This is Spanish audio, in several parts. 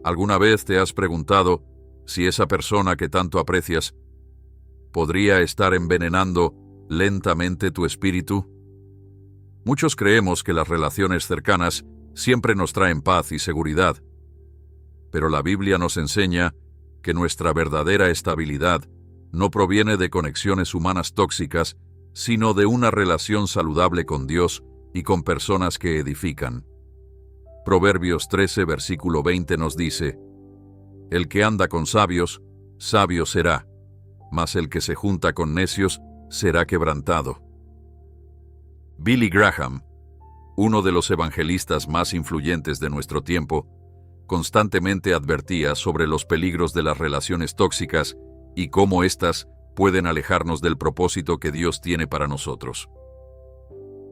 ¿Alguna vez te has preguntado si esa persona que tanto aprecias podría estar envenenando lentamente tu espíritu? Muchos creemos que las relaciones cercanas siempre nos traen paz y seguridad, pero la Biblia nos enseña que nuestra verdadera estabilidad no proviene de conexiones humanas tóxicas, sino de una relación saludable con Dios y con personas que edifican. Proverbios 13, versículo 20 nos dice: El que anda con sabios, sabio será, mas el que se junta con necios será quebrantado. Billy Graham, uno de los evangelistas más influyentes de nuestro tiempo, constantemente advertía sobre los peligros de las relaciones tóxicas y cómo éstas pueden alejarnos del propósito que Dios tiene para nosotros.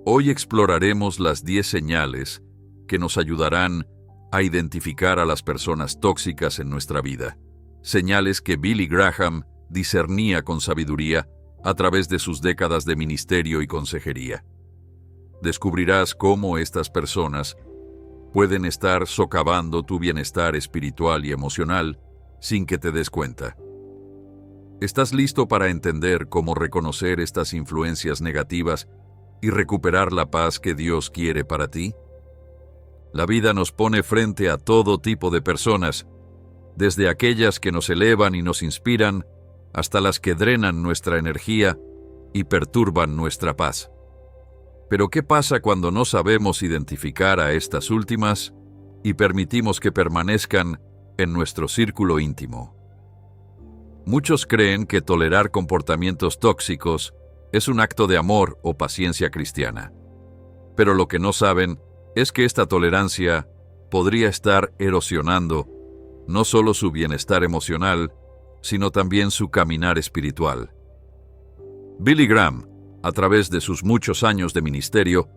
Hoy exploraremos las 10 señales que nos ayudarán a identificar a las personas tóxicas en nuestra vida. Señales que Billy Graham discernía con sabiduría a través de sus décadas de ministerio y consejería. Descubrirás cómo estas personas pueden estar socavando tu bienestar espiritual y emocional sin que te des cuenta. ¿Estás listo para entender cómo reconocer estas influencias negativas y recuperar la paz que Dios quiere para ti? La vida nos pone frente a todo tipo de personas, desde aquellas que nos elevan y nos inspiran, hasta las que drenan nuestra energía y perturban nuestra paz. Pero ¿qué pasa cuando no sabemos identificar a estas últimas y permitimos que permanezcan en nuestro círculo íntimo? Muchos creen que tolerar comportamientos tóxicos es un acto de amor o paciencia cristiana. Pero lo que no saben es que esta tolerancia podría estar erosionando no solo su bienestar emocional, sino también su caminar espiritual. Billy Graham, a través de sus muchos años de ministerio,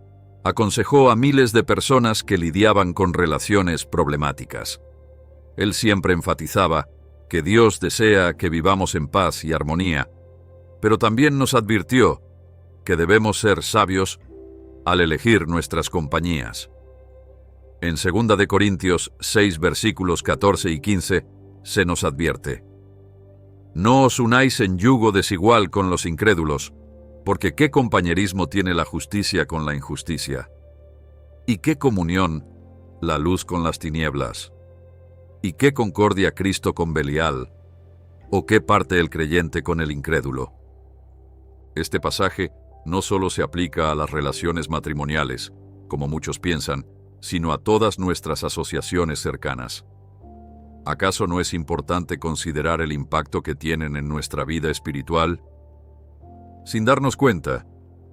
aconsejó a miles de personas que lidiaban con relaciones problemáticas. Él siempre enfatizaba que Dios desea que vivamos en paz y armonía, pero también nos advirtió que debemos ser sabios al elegir nuestras compañías. En 2 de Corintios 6, versículos 14 y 15, se nos advierte: No os unáis en yugo desigual con los incrédulos, porque ¿qué compañerismo tiene la justicia con la injusticia? ¿Y qué comunión la luz con las tinieblas? ¿Y qué concordia Cristo con Belial? ¿O qué parte el creyente con el incrédulo? Este pasaje no solo se aplica a las relaciones matrimoniales, como muchos piensan, sino a todas nuestras asociaciones cercanas. ¿Acaso no es importante considerar el impacto que tienen en nuestra vida espiritual? Sin darnos cuenta,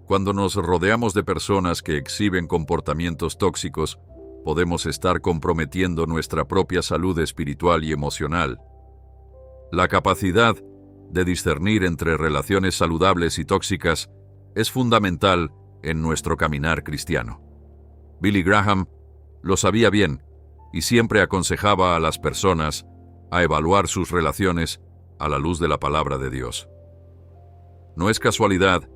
cuando nos rodeamos de personas que exhiben comportamientos tóxicos, podemos estar comprometiendo nuestra propia salud espiritual y emocional. La capacidad de discernir entre relaciones saludables y tóxicas es fundamental en nuestro caminar cristiano. Billy Graham lo sabía bien y siempre aconsejaba a las personas a evaluar sus relaciones a la luz de la palabra de Dios. No es casualidad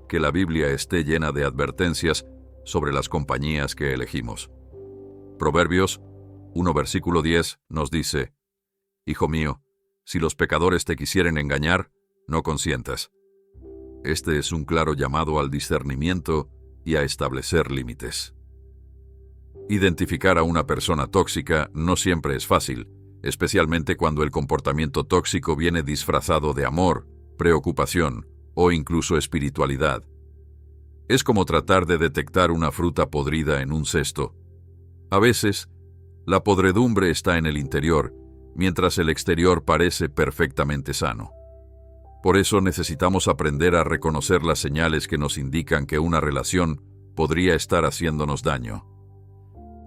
que la Biblia esté llena de advertencias sobre las compañías que elegimos. Proverbios 1, versículo 10 nos dice: Hijo mío, si los pecadores te quisieren engañar, no consientas. Este es un claro llamado al discernimiento y a establecer límites. Identificar a una persona tóxica no siempre es fácil, especialmente cuando el comportamiento tóxico viene disfrazado de amor, preocupación o incluso espiritualidad. Es como tratar de detectar una fruta podrida en un cesto. A veces, la podredumbre está en el interior, mientras el exterior parece perfectamente sano. Por eso necesitamos aprender a reconocer las señales que nos indican que una relación podría estar haciéndonos daño.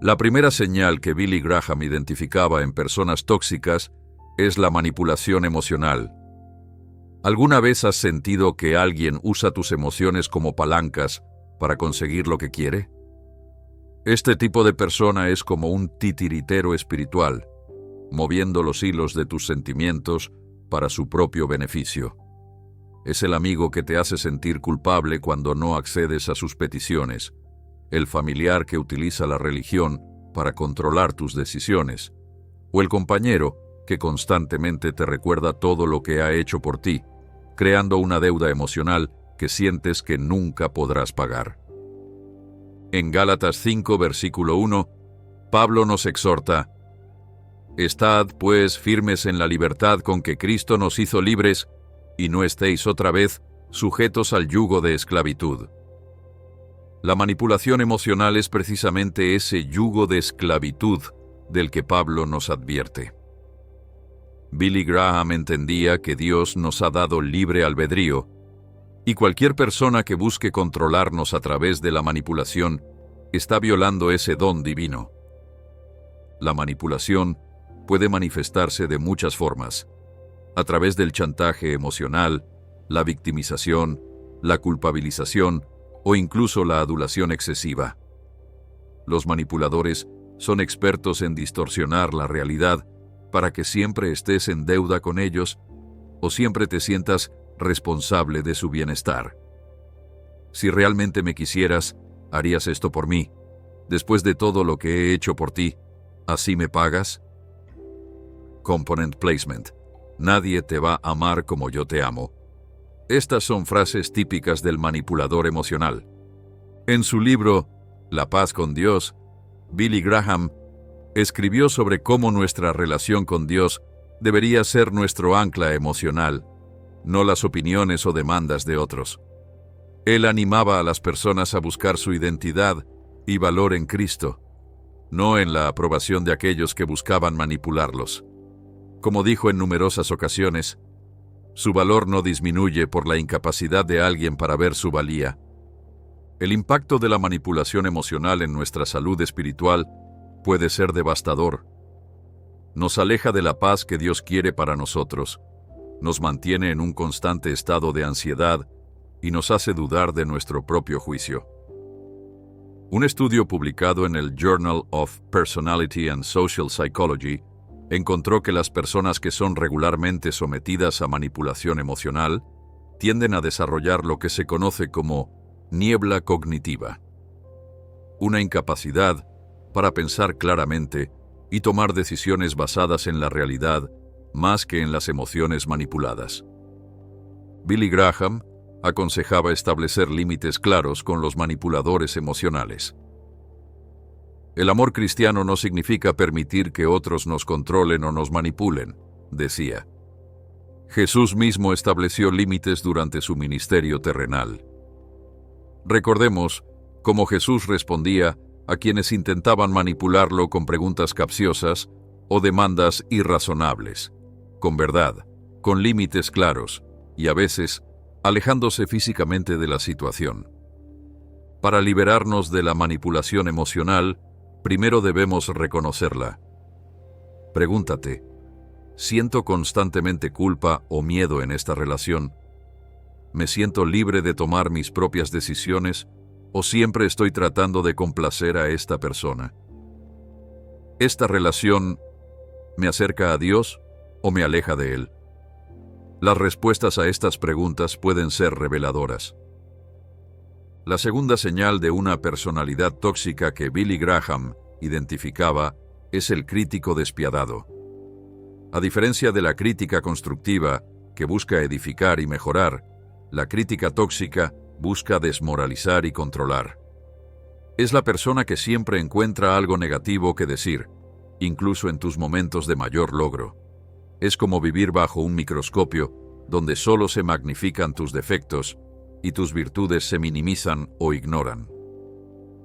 La primera señal que Billy Graham identificaba en personas tóxicas es la manipulación emocional. ¿Alguna vez has sentido que alguien usa tus emociones como palancas para conseguir lo que quiere? Este tipo de persona es como un titiritero espiritual, moviendo los hilos de tus sentimientos para su propio beneficio. Es el amigo que te hace sentir culpable cuando no accedes a sus peticiones, el familiar que utiliza la religión para controlar tus decisiones, o el compañero que constantemente te recuerda todo lo que ha hecho por ti, creando una deuda emocional que sientes que nunca podrás pagar. En Gálatas 5, versículo 1, Pablo nos exhorta: «Estad, pues, firmes en la libertad con que Cristo nos hizo libres, y no estéis otra vez sujetos al yugo de esclavitud». La manipulación emocional es precisamente ese yugo de esclavitud del que Pablo nos advierte. Billy Graham entendía que Dios nos ha dado libre albedrío, y cualquier persona que busque controlarnos a través de la manipulación está violando ese don divino. La manipulación puede manifestarse de muchas formas, a través del chantaje emocional, la victimización, la culpabilización o incluso la adulación excesiva. Los manipuladores son expertos en distorsionar la realidad para que siempre estés en deuda con ellos o siempre te sientas responsable de su bienestar. Si realmente me quisieras, harías esto por mí. Después de todo lo que he hecho por ti, ¿así me pagas? Component placement. Nadie te va a amar como yo te amo. Estas son frases típicas del manipulador emocional. En su libro La paz con Dios, Billy Graham escribió sobre cómo nuestra relación con Dios debería ser nuestro ancla emocional, no las opiniones o demandas de otros. Él animaba a las personas a buscar su identidad y valor en Cristo, no en la aprobación de aquellos que buscaban manipularlos. Como dijo en numerosas ocasiones, su valor no disminuye por la incapacidad de alguien para ver su valía. El impacto de la manipulación emocional en nuestra salud espiritual puede ser devastador. Nos aleja de la paz que Dios quiere para nosotros, nos mantiene en un constante estado de ansiedad y nos hace dudar de nuestro propio juicio. Un estudio publicado en el Journal of Personality and Social Psychology encontró que las personas que son regularmente sometidas a manipulación emocional tienden a desarrollar lo que se conoce como niebla cognitiva, una incapacidad para pensar claramente y tomar decisiones basadas en la realidad más que en las emociones manipuladas. Billy Graham aconsejaba establecer límites claros con los manipuladores emocionales. El amor cristiano no significa permitir que otros nos controlen o nos manipulen, decía. Jesús mismo estableció límites durante su ministerio terrenal. Recordemos cómo Jesús respondía a quienes intentaban manipularlo con preguntas capciosas o demandas irrazonables, con verdad, con límites claros y a veces alejándose físicamente de la situación. Para liberarnos de la manipulación emocional, primero debemos reconocerla. Pregúntate, ¿siento constantemente culpa o miedo en esta relación? ¿Me siento libre de tomar mis propias decisiones o siempre estoy tratando de complacer a esta persona? ¿Esta relación me acerca a Dios o me aleja de Él? Las respuestas a estas preguntas pueden ser reveladoras. La segunda señal de una personalidad tóxica que Billy Graham identificaba es el crítico despiadado. A diferencia de la crítica constructiva, que busca edificar y mejorar, la crítica tóxica busca desmoralizar y controlar. Es la persona que siempre encuentra algo negativo que decir, incluso en tus momentos de mayor logro. Es como vivir bajo un microscopio, donde solo se magnifican tus defectos y tus virtudes se minimizan o ignoran.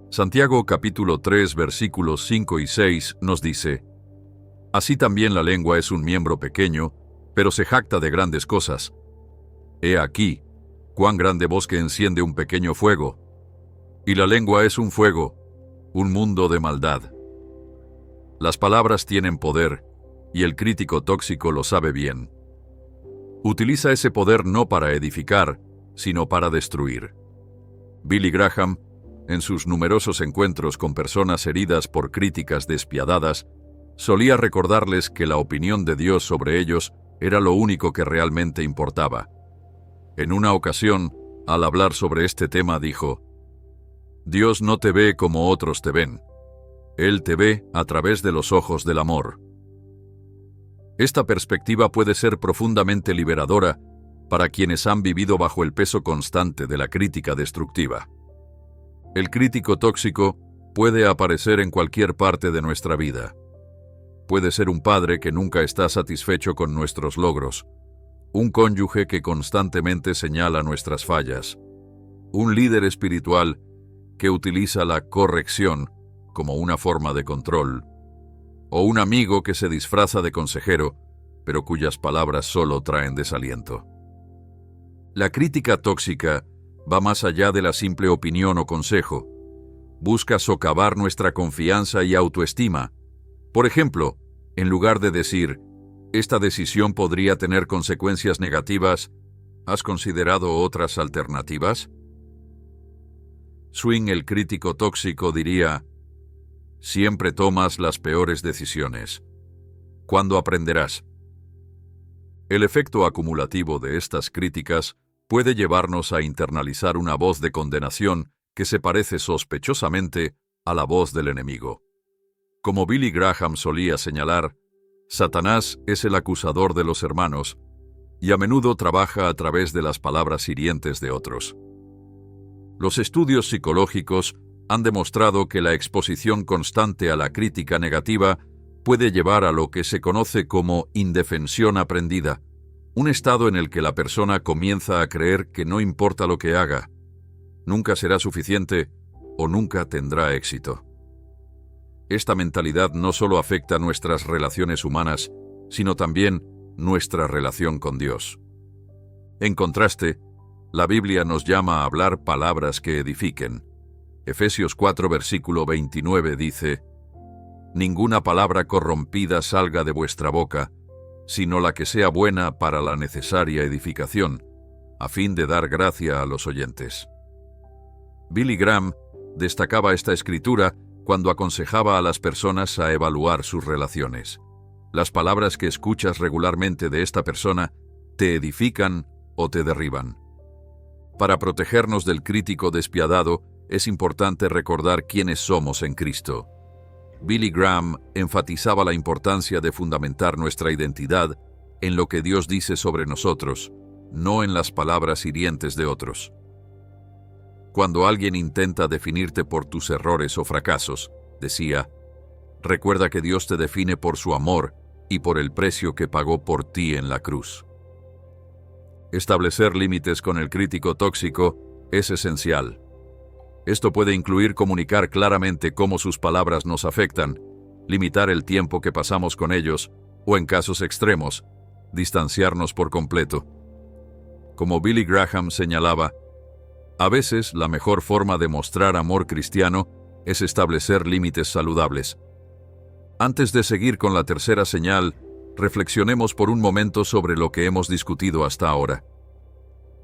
Santiago capítulo 3 versículos 5 y 6 nos dice: Así también la lengua es un miembro pequeño, pero se jacta de grandes cosas. He aquí, cuán grande bosque enciende un pequeño fuego. Y la lengua es un fuego, un mundo de maldad. Las palabras tienen poder, y el crítico tóxico lo sabe bien. Utiliza ese poder no para edificar, sino para destruir. Billy Graham, en sus numerosos encuentros con personas heridas por críticas despiadadas, solía recordarles que la opinión de Dios sobre ellos era lo único que realmente importaba. En una ocasión, al hablar sobre este tema, dijo: Dios no te ve como otros te ven. Él te ve a través de los ojos del amor. Esta perspectiva puede ser profundamente liberadora para quienes han vivido bajo el peso constante de la crítica destructiva. El crítico tóxico puede aparecer en cualquier parte de nuestra vida. Puede ser un padre que nunca está satisfecho con nuestros logros, un cónyuge que constantemente señala nuestras fallas, un líder espiritual que utiliza la corrección como una forma de control, o un amigo que se disfraza de consejero, pero cuyas palabras solo traen desaliento. La crítica tóxica va más allá de la simple opinión o consejo. Busca socavar nuestra confianza y autoestima. Por ejemplo, en lugar de decir, esta decisión podría tener consecuencias negativas, ¿has considerado otras alternativas? Swing, el crítico tóxico, diría, siempre tomas las peores decisiones. ¿Cuándo aprenderás? El efecto acumulativo de estas críticas puede llevarnos a internalizar una voz de condenación que se parece sospechosamente a la voz del enemigo. Como Billy Graham solía señalar, Satanás es el acusador de los hermanos y a menudo trabaja a través de las palabras hirientes de otros. Los estudios psicológicos han demostrado que la exposición constante a la crítica negativa puede llevar a lo que se conoce como indefensión aprendida, un estado en el que la persona comienza a creer que no importa lo que haga, nunca será suficiente o nunca tendrá éxito. Esta mentalidad no solo afecta nuestras relaciones humanas, sino también nuestra relación con Dios. En contraste, la Biblia nos llama a hablar palabras que edifiquen. Efesios 4, versículo 29 dice, «Ninguna palabra corrompida salga de vuestra boca, sino la que sea buena para la necesaria edificación, a fin de dar gracia a los oyentes». Billy Graham destacaba esta escritura cuando aconsejaba a las personas a evaluar sus relaciones. Las palabras que escuchas regularmente de esta persona te edifican o te derriban. Para protegernos del crítico despiadado, es importante recordar quiénes somos en Cristo. Billy Graham enfatizaba la importancia de fundamentar nuestra identidad en lo que Dios dice sobre nosotros, no en las palabras hirientes de otros. Cuando alguien intenta definirte por tus errores o fracasos, decía, recuerda que Dios te define por su amor y por el precio que pagó por ti en la cruz. Establecer límites con el crítico tóxico es esencial. Esto puede incluir comunicar claramente cómo sus palabras nos afectan, limitar el tiempo que pasamos con ellos o, en casos extremos, distanciarnos por completo. Como Billy Graham señalaba, a veces la mejor forma de mostrar amor cristiano es establecer límites saludables. Antes de seguir con la tercera señal, reflexionemos por un momento sobre lo que hemos discutido hasta ahora.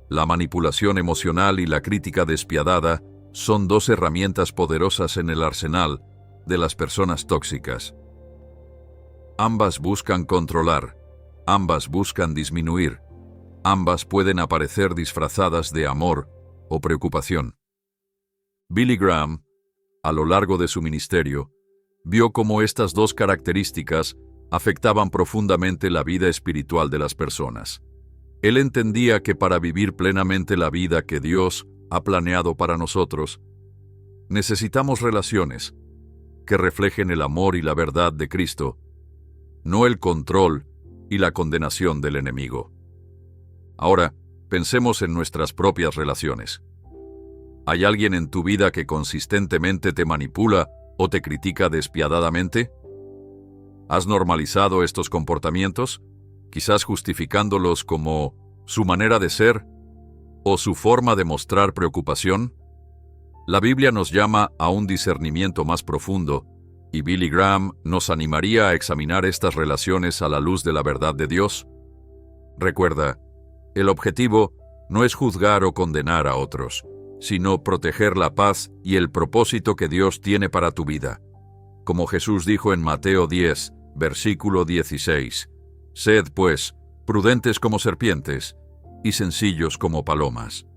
La manipulación emocional y la crítica despiadada son dos herramientas poderosas en el arsenal de las personas tóxicas. Ambas buscan controlar, ambas buscan disminuir, ambas pueden aparecer disfrazadas de amor o preocupación. Billy Graham, a lo largo de su ministerio, vio cómo estas dos características afectaban profundamente la vida espiritual de las personas. Él entendía que para vivir plenamente la vida que Dios ha planeado para nosotros, necesitamos relaciones que reflejen el amor y la verdad de Cristo, no el control y la condenación del enemigo. Ahora, pensemos en nuestras propias relaciones. ¿Hay alguien en tu vida que consistentemente te manipula o te critica despiadadamente? ¿Has normalizado estos comportamientos, quizás justificándolos como su manera de ser o su forma de mostrar preocupación? La Biblia nos llama a un discernimiento más profundo, y Billy Graham nos animaría a examinar estas relaciones a la luz de la verdad de Dios. Recuerda, el objetivo no es juzgar o condenar a otros, sino proteger la paz y el propósito que Dios tiene para tu vida. Como Jesús dijo en Mateo 10, versículo 16, «Sed, pues, prudentes como serpientes y sencillos como palomas».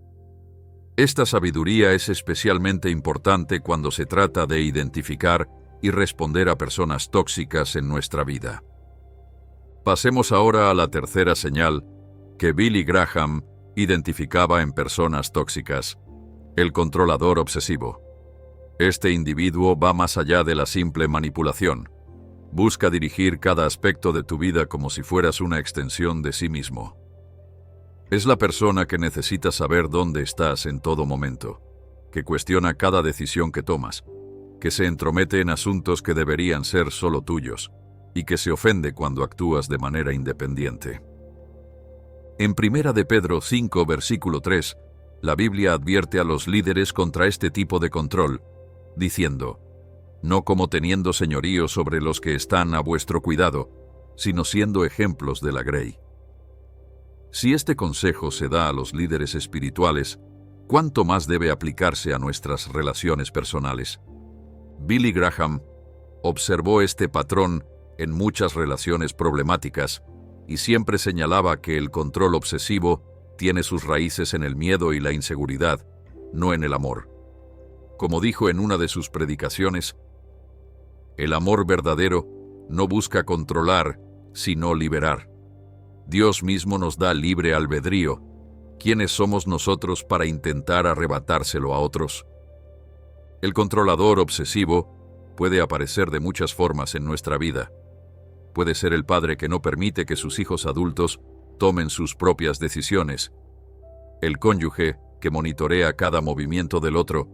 Esta sabiduría es especialmente importante cuando se trata de identificar y responder a personas tóxicas en nuestra vida. Pasemos ahora a la tercera señal que Billy Graham identificaba en personas tóxicas: el controlador obsesivo. Este individuo va más allá de la simple manipulación. Busca dirigir cada aspecto de tu vida como si fueras una extensión de sí mismo. Es la persona que necesita saber dónde estás en todo momento, que cuestiona cada decisión que tomas, que se entromete en asuntos que deberían ser solo tuyos, y que se ofende cuando actúas de manera independiente. En 1 de Pedro 5, versículo 3, la Biblia advierte a los líderes contra este tipo de control, diciendo: no como teniendo señorío sobre los que están a vuestro cuidado, sino siendo ejemplos de la grey. Si este consejo se da a los líderes espirituales, ¿cuánto más debe aplicarse a nuestras relaciones personales? Billy Graham observó este patrón en muchas relaciones problemáticas y siempre señalaba que el control obsesivo tiene sus raíces en el miedo y la inseguridad, no en el amor. Como dijo en una de sus predicaciones, el amor verdadero no busca controlar, sino liberar. Dios mismo nos da libre albedrío. ¿Quiénes somos nosotros para intentar arrebatárselo a otros? El controlador obsesivo puede aparecer de muchas formas en nuestra vida. Puede ser el padre que no permite que sus hijos adultos tomen sus propias decisiones, el cónyuge que monitorea cada movimiento del otro,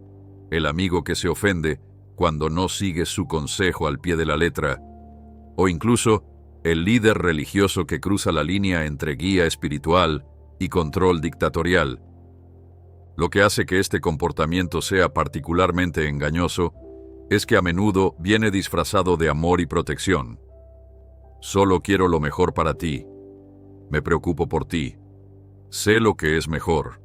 el amigo que se ofende cuando no sigues su consejo al pie de la letra, o incluso el líder religioso que cruza la línea entre guía espiritual y control dictatorial. Lo que hace que este comportamiento sea particularmente engañoso es que a menudo viene disfrazado de amor y protección. Solo quiero lo mejor para ti. Me preocupo por ti. Sé lo que es mejor.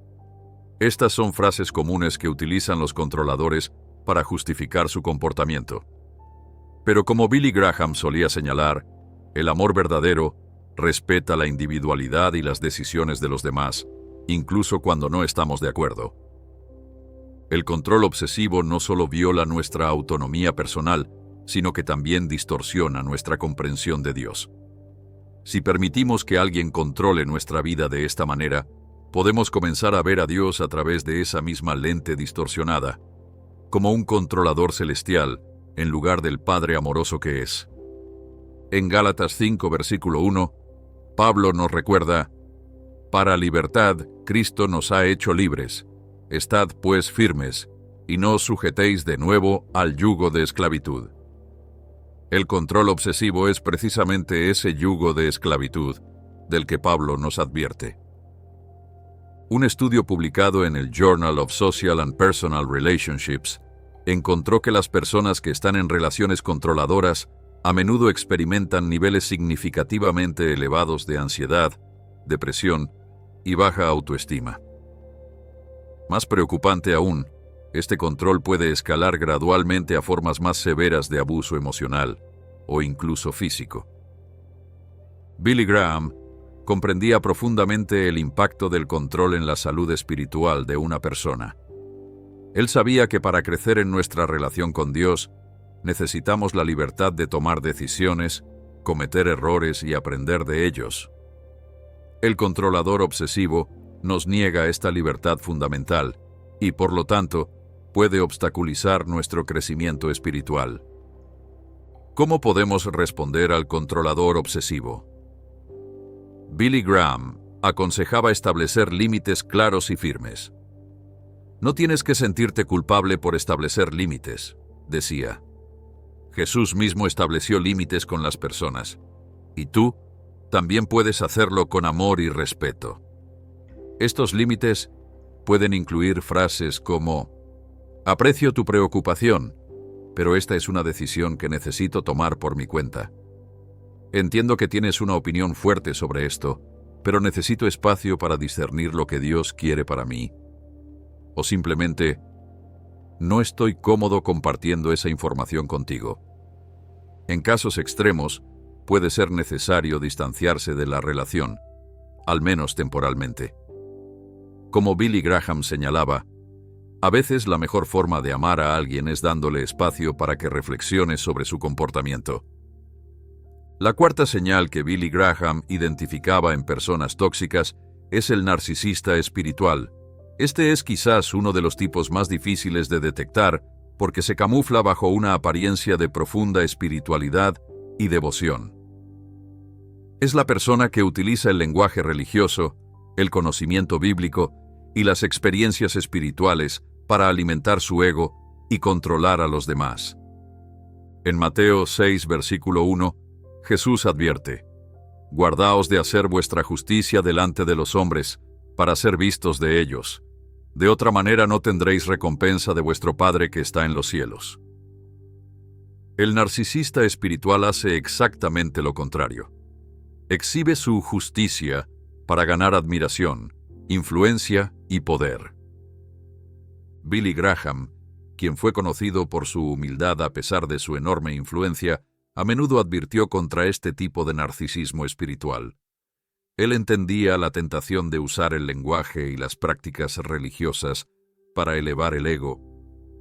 Estas son frases comunes que utilizan los controladores para justificar su comportamiento. Pero como Billy Graham solía señalar, el amor verdadero respeta la individualidad y las decisiones de los demás, incluso cuando no estamos de acuerdo. El control obsesivo no solo viola nuestra autonomía personal, sino que también distorsiona nuestra comprensión de Dios. Si permitimos que alguien controle nuestra vida de esta manera, podemos comenzar a ver a Dios a través de esa misma lente distorsionada, como un controlador celestial, en lugar del Padre amoroso que es. En Gálatas 5, versículo 1, Pablo nos recuerda: para libertad Cristo nos ha hecho libres. Estad pues firmes, y no os sujetéis de nuevo al yugo de esclavitud. El control obsesivo es precisamente ese yugo de esclavitud del que Pablo nos advierte. Un estudio publicado en el Journal of Social and Personal Relationships encontró que las personas que están en relaciones controladoras a menudo experimentan niveles significativamente elevados de ansiedad, depresión y baja autoestima. Más preocupante aún, este control puede escalar gradualmente a formas más severas de abuso emocional o incluso físico. Billy Graham comprendía profundamente el impacto del control en la salud espiritual de una persona. Él sabía que para crecer en nuestra relación con Dios, necesitamos la libertad de tomar decisiones, cometer errores y aprender de ellos. El controlador obsesivo nos niega esta libertad fundamental y, por lo tanto, puede obstaculizar nuestro crecimiento espiritual. ¿Cómo podemos responder al controlador obsesivo? Billy Graham aconsejaba establecer límites claros y firmes. No tienes que sentirte culpable por establecer límites, decía. Jesús mismo estableció límites con las personas, y tú también puedes hacerlo con amor y respeto. Estos límites pueden incluir frases como: aprecio tu preocupación, pero esta es una decisión que necesito tomar por mi cuenta. Entiendo que tienes una opinión fuerte sobre esto, pero necesito espacio para discernir lo que Dios quiere para mí. O simplemente: no estoy cómodo compartiendo esa información contigo. En casos extremos, puede ser necesario distanciarse de la relación, al menos temporalmente. Como Billy Graham señalaba, a veces la mejor forma de amar a alguien es dándole espacio para que reflexione sobre su comportamiento. La cuarta señal que Billy Graham identificaba en personas tóxicas es el narcisista espiritual. Este es quizás uno de los tipos más difíciles de detectar porque se camufla bajo una apariencia de profunda espiritualidad y devoción. Es la persona que utiliza el lenguaje religioso, el conocimiento bíblico y las experiencias espirituales para alimentar su ego y controlar a los demás. En Mateo 6, versículo 1, Jesús advierte: «Guardaos de hacer vuestra justicia delante de los hombres, para ser vistos de ellos. De otra manera no tendréis recompensa de vuestro Padre que está en los cielos». El narcisista espiritual hace exactamente lo contrario. Exhibe su justicia para ganar admiración, influencia y poder. Billy Graham, quien fue conocido por su humildad a pesar de su enorme influencia, a menudo advirtió contra este tipo de narcisismo espiritual. Él entendía la tentación de usar el lenguaje y las prácticas religiosas para elevar el ego,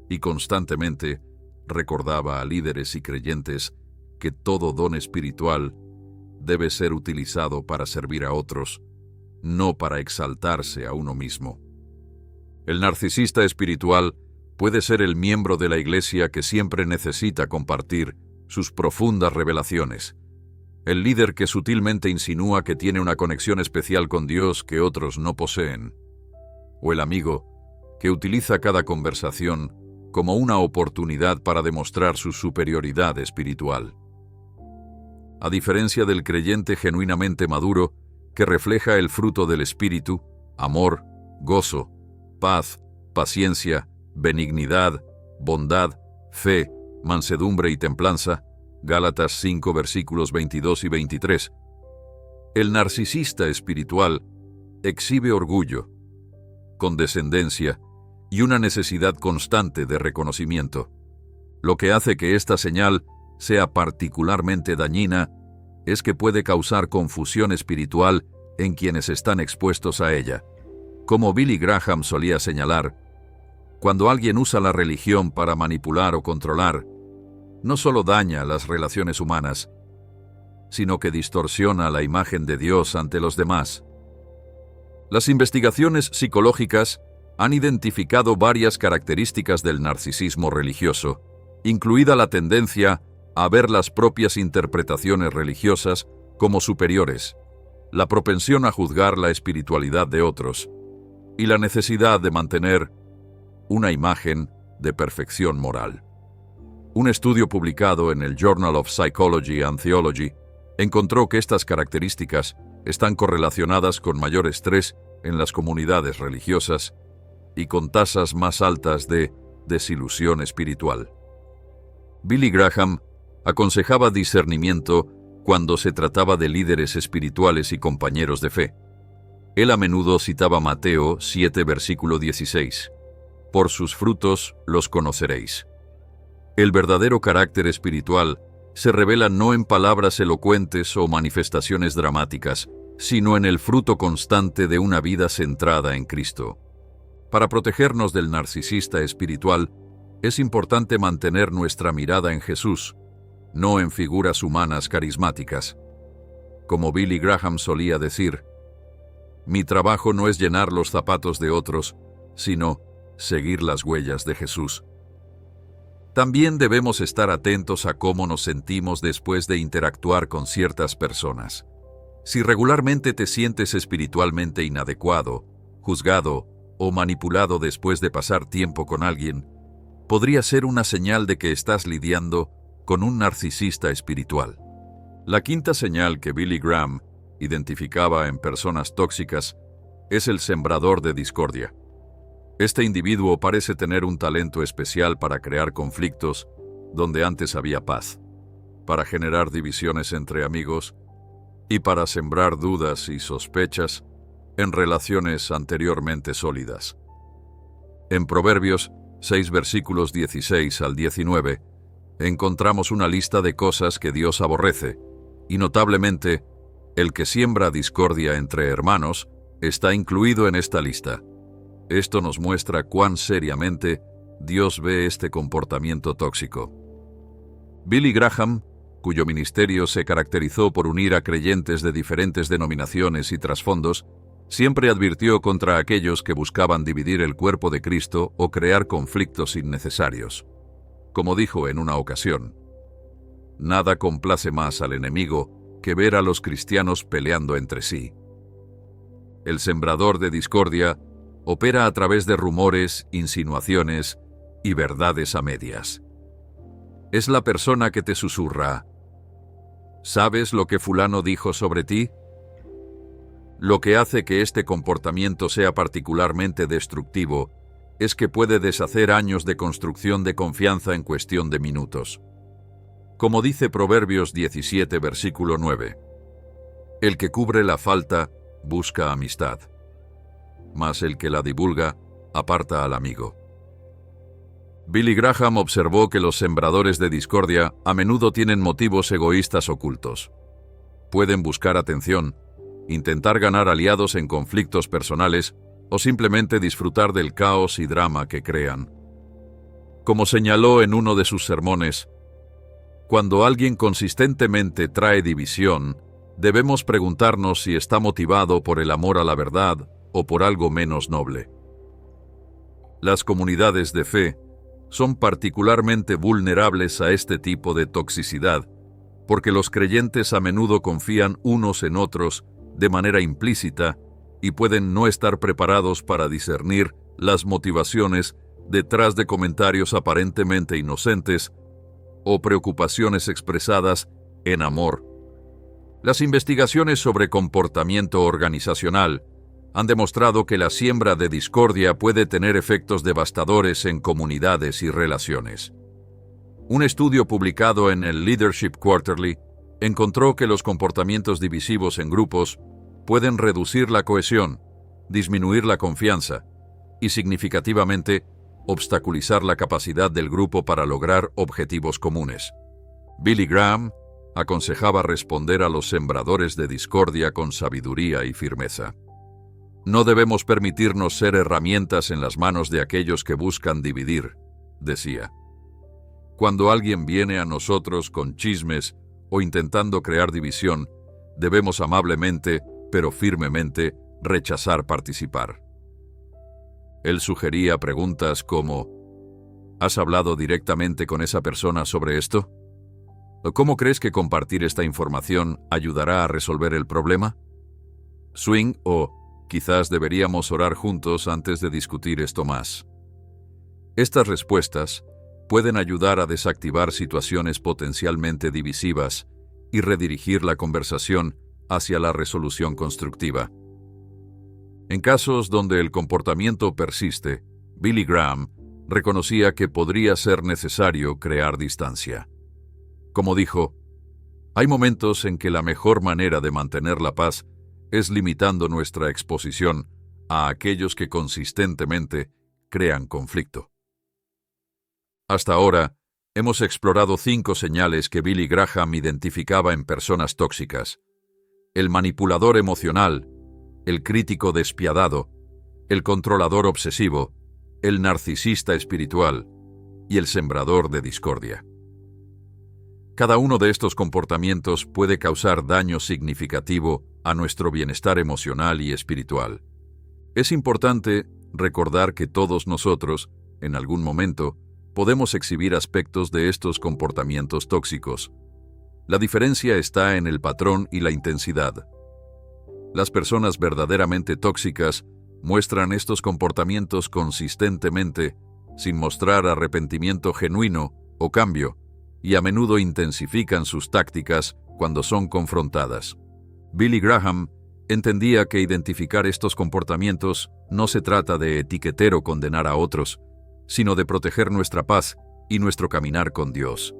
y constantemente recordaba a líderes y creyentes que todo don espiritual debe ser utilizado para servir a otros, no para exaltarse a uno mismo. El narcisista espiritual puede ser el miembro de la iglesia que siempre necesita compartir sus profundas revelaciones, el líder que sutilmente insinúa que tiene una conexión especial con Dios que otros no poseen, o el amigo que utiliza cada conversación como una oportunidad para demostrar su superioridad espiritual. A diferencia del creyente genuinamente maduro, que refleja el fruto del Espíritu, amor, gozo, paz, paciencia, benignidad, bondad, fe, mansedumbre y templanza, Gálatas 5 versículos 22 y 23. El narcisista espiritual exhibe orgullo, condescendencia y una necesidad constante de reconocimiento. Lo que hace que esta señal sea particularmente dañina es que puede causar confusión espiritual en quienes están expuestos a ella. Como Billy Graham solía señalar, cuando alguien usa la religión para manipular o controlar, no solo daña las relaciones humanas, sino que distorsiona la imagen de Dios ante los demás. Las investigaciones psicológicas han identificado varias características del narcisismo religioso, incluida la tendencia a ver las propias interpretaciones religiosas como superiores, la propensión a juzgar la espiritualidad de otros y la necesidad de mantener una imagen de perfección moral. Un estudio publicado en el Journal of Psychology and Theology encontró que estas características están correlacionadas con mayor estrés en las comunidades religiosas y con tasas más altas de desilusión espiritual. Billy Graham aconsejaba discernimiento cuando se trataba de líderes espirituales y compañeros de fe. Él a menudo citaba Mateo 7, versículo 16. «Por sus frutos los conoceréis». El verdadero carácter espiritual se revela no en palabras elocuentes o manifestaciones dramáticas, sino en el fruto constante de una vida centrada en Cristo. Para protegernos del narcisista espiritual, es importante mantener nuestra mirada en Jesús, no en figuras humanas carismáticas. Como Billy Graham solía decir, «Mi trabajo no es llenar los zapatos de otros, sino seguir las huellas de Jesús». También debemos estar atentos a cómo nos sentimos después de interactuar con ciertas personas. Si regularmente te sientes espiritualmente inadecuado, juzgado o manipulado después de pasar tiempo con alguien, podría ser una señal de que estás lidiando con un narcisista espiritual. La quinta señal que Billy Graham identificaba en personas tóxicas es el sembrador de discordia. Este individuo parece tener un talento especial para crear conflictos donde antes había paz, para generar divisiones entre amigos y para sembrar dudas y sospechas en relaciones anteriormente sólidas. En Proverbios 6 versículos 16 al 19, encontramos una lista de cosas que Dios aborrece, y notablemente, el que siembra discordia entre hermanos está incluido en esta lista. Esto nos muestra cuán seriamente Dios ve este comportamiento tóxico. Billy Graham cuyo ministerio se caracterizó por unir a creyentes de diferentes denominaciones y trasfondos, siempre advirtió contra aquellos que buscaban dividir el cuerpo de Cristo o crear conflictos innecesarios. Como dijo en una ocasión, «Nada complace más al enemigo que ver a los cristianos peleando entre sí». El sembrador de discordia opera a través de rumores, insinuaciones y verdades a medias. Es la persona que te susurra, ¿sabes lo que fulano dijo sobre ti? Lo que hace que este comportamiento sea particularmente destructivo es que puede deshacer años de construcción de confianza en cuestión de minutos. Como dice Proverbios 17, versículo 9, el que cubre la falta busca amistad, mas el que la divulga aparta al amigo. Billy Graham observó que los sembradores de discordia a menudo tienen motivos egoístas ocultos. Pueden buscar atención, intentar ganar aliados en conflictos personales o simplemente disfrutar del caos y drama que crean. Como señaló en uno de sus sermones, cuando alguien consistentemente trae división, debemos preguntarnos si está motivado por el amor a la verdad o por algo menos noble. Las comunidades de fe son particularmente vulnerables a este tipo de toxicidad, porque los creyentes a menudo confían unos en otros de manera implícita y pueden no estar preparados para discernir las motivaciones detrás de comentarios aparentemente inocentes o preocupaciones expresadas en amor. Las investigaciones sobre comportamiento organizacional han demostrado que la siembra de discordia puede tener efectos devastadores en comunidades y relaciones. Un estudio publicado en el Leadership Quarterly encontró que los comportamientos divisivos en grupos pueden reducir la cohesión, disminuir la confianza y significativamente obstaculizar la capacidad del grupo para lograr objetivos comunes. Billy Graham aconsejaba responder a los sembradores de discordia con sabiduría y firmeza. No debemos permitirnos ser herramientas en las manos de aquellos que buscan dividir, decía. Cuando alguien viene a nosotros con chismes o intentando crear división, debemos amablemente, pero firmemente, rechazar participar. Él sugería preguntas como, ¿has hablado directamente con esa persona sobre esto? ¿Cómo crees que compartir esta información ayudará a resolver el problema? Swing o quizás deberíamos orar juntos antes de discutir esto más. Estas respuestas pueden ayudar a desactivar situaciones potencialmente divisivas y redirigir la conversación hacia la resolución constructiva. En casos donde el comportamiento persiste, Billy Graham reconocía que podría ser necesario crear distancia. Como dijo, hay momentos en que la mejor manera de mantener la paz es limitando nuestra exposición a aquellos que consistentemente crean conflicto. Hasta ahora, hemos explorado 5 señales que Billy Graham identificaba en personas tóxicas: el manipulador emocional, el crítico despiadado, el controlador obsesivo, el narcisista espiritual y el sembrador de discordia. Cada uno de estos comportamientos puede causar daño significativo a nuestro bienestar emocional y espiritual. Es importante recordar que todos nosotros, en algún momento, podemos exhibir aspectos de estos comportamientos tóxicos. La diferencia está en el patrón y la intensidad. Las personas verdaderamente tóxicas muestran estos comportamientos consistentemente, sin mostrar arrepentimiento genuino o cambio, y a menudo intensifican sus tácticas cuando son confrontadas. Billy Graham entendía que identificar estos comportamientos no se trata de etiquetar o condenar a otros, sino de proteger nuestra paz y nuestro caminar con Dios.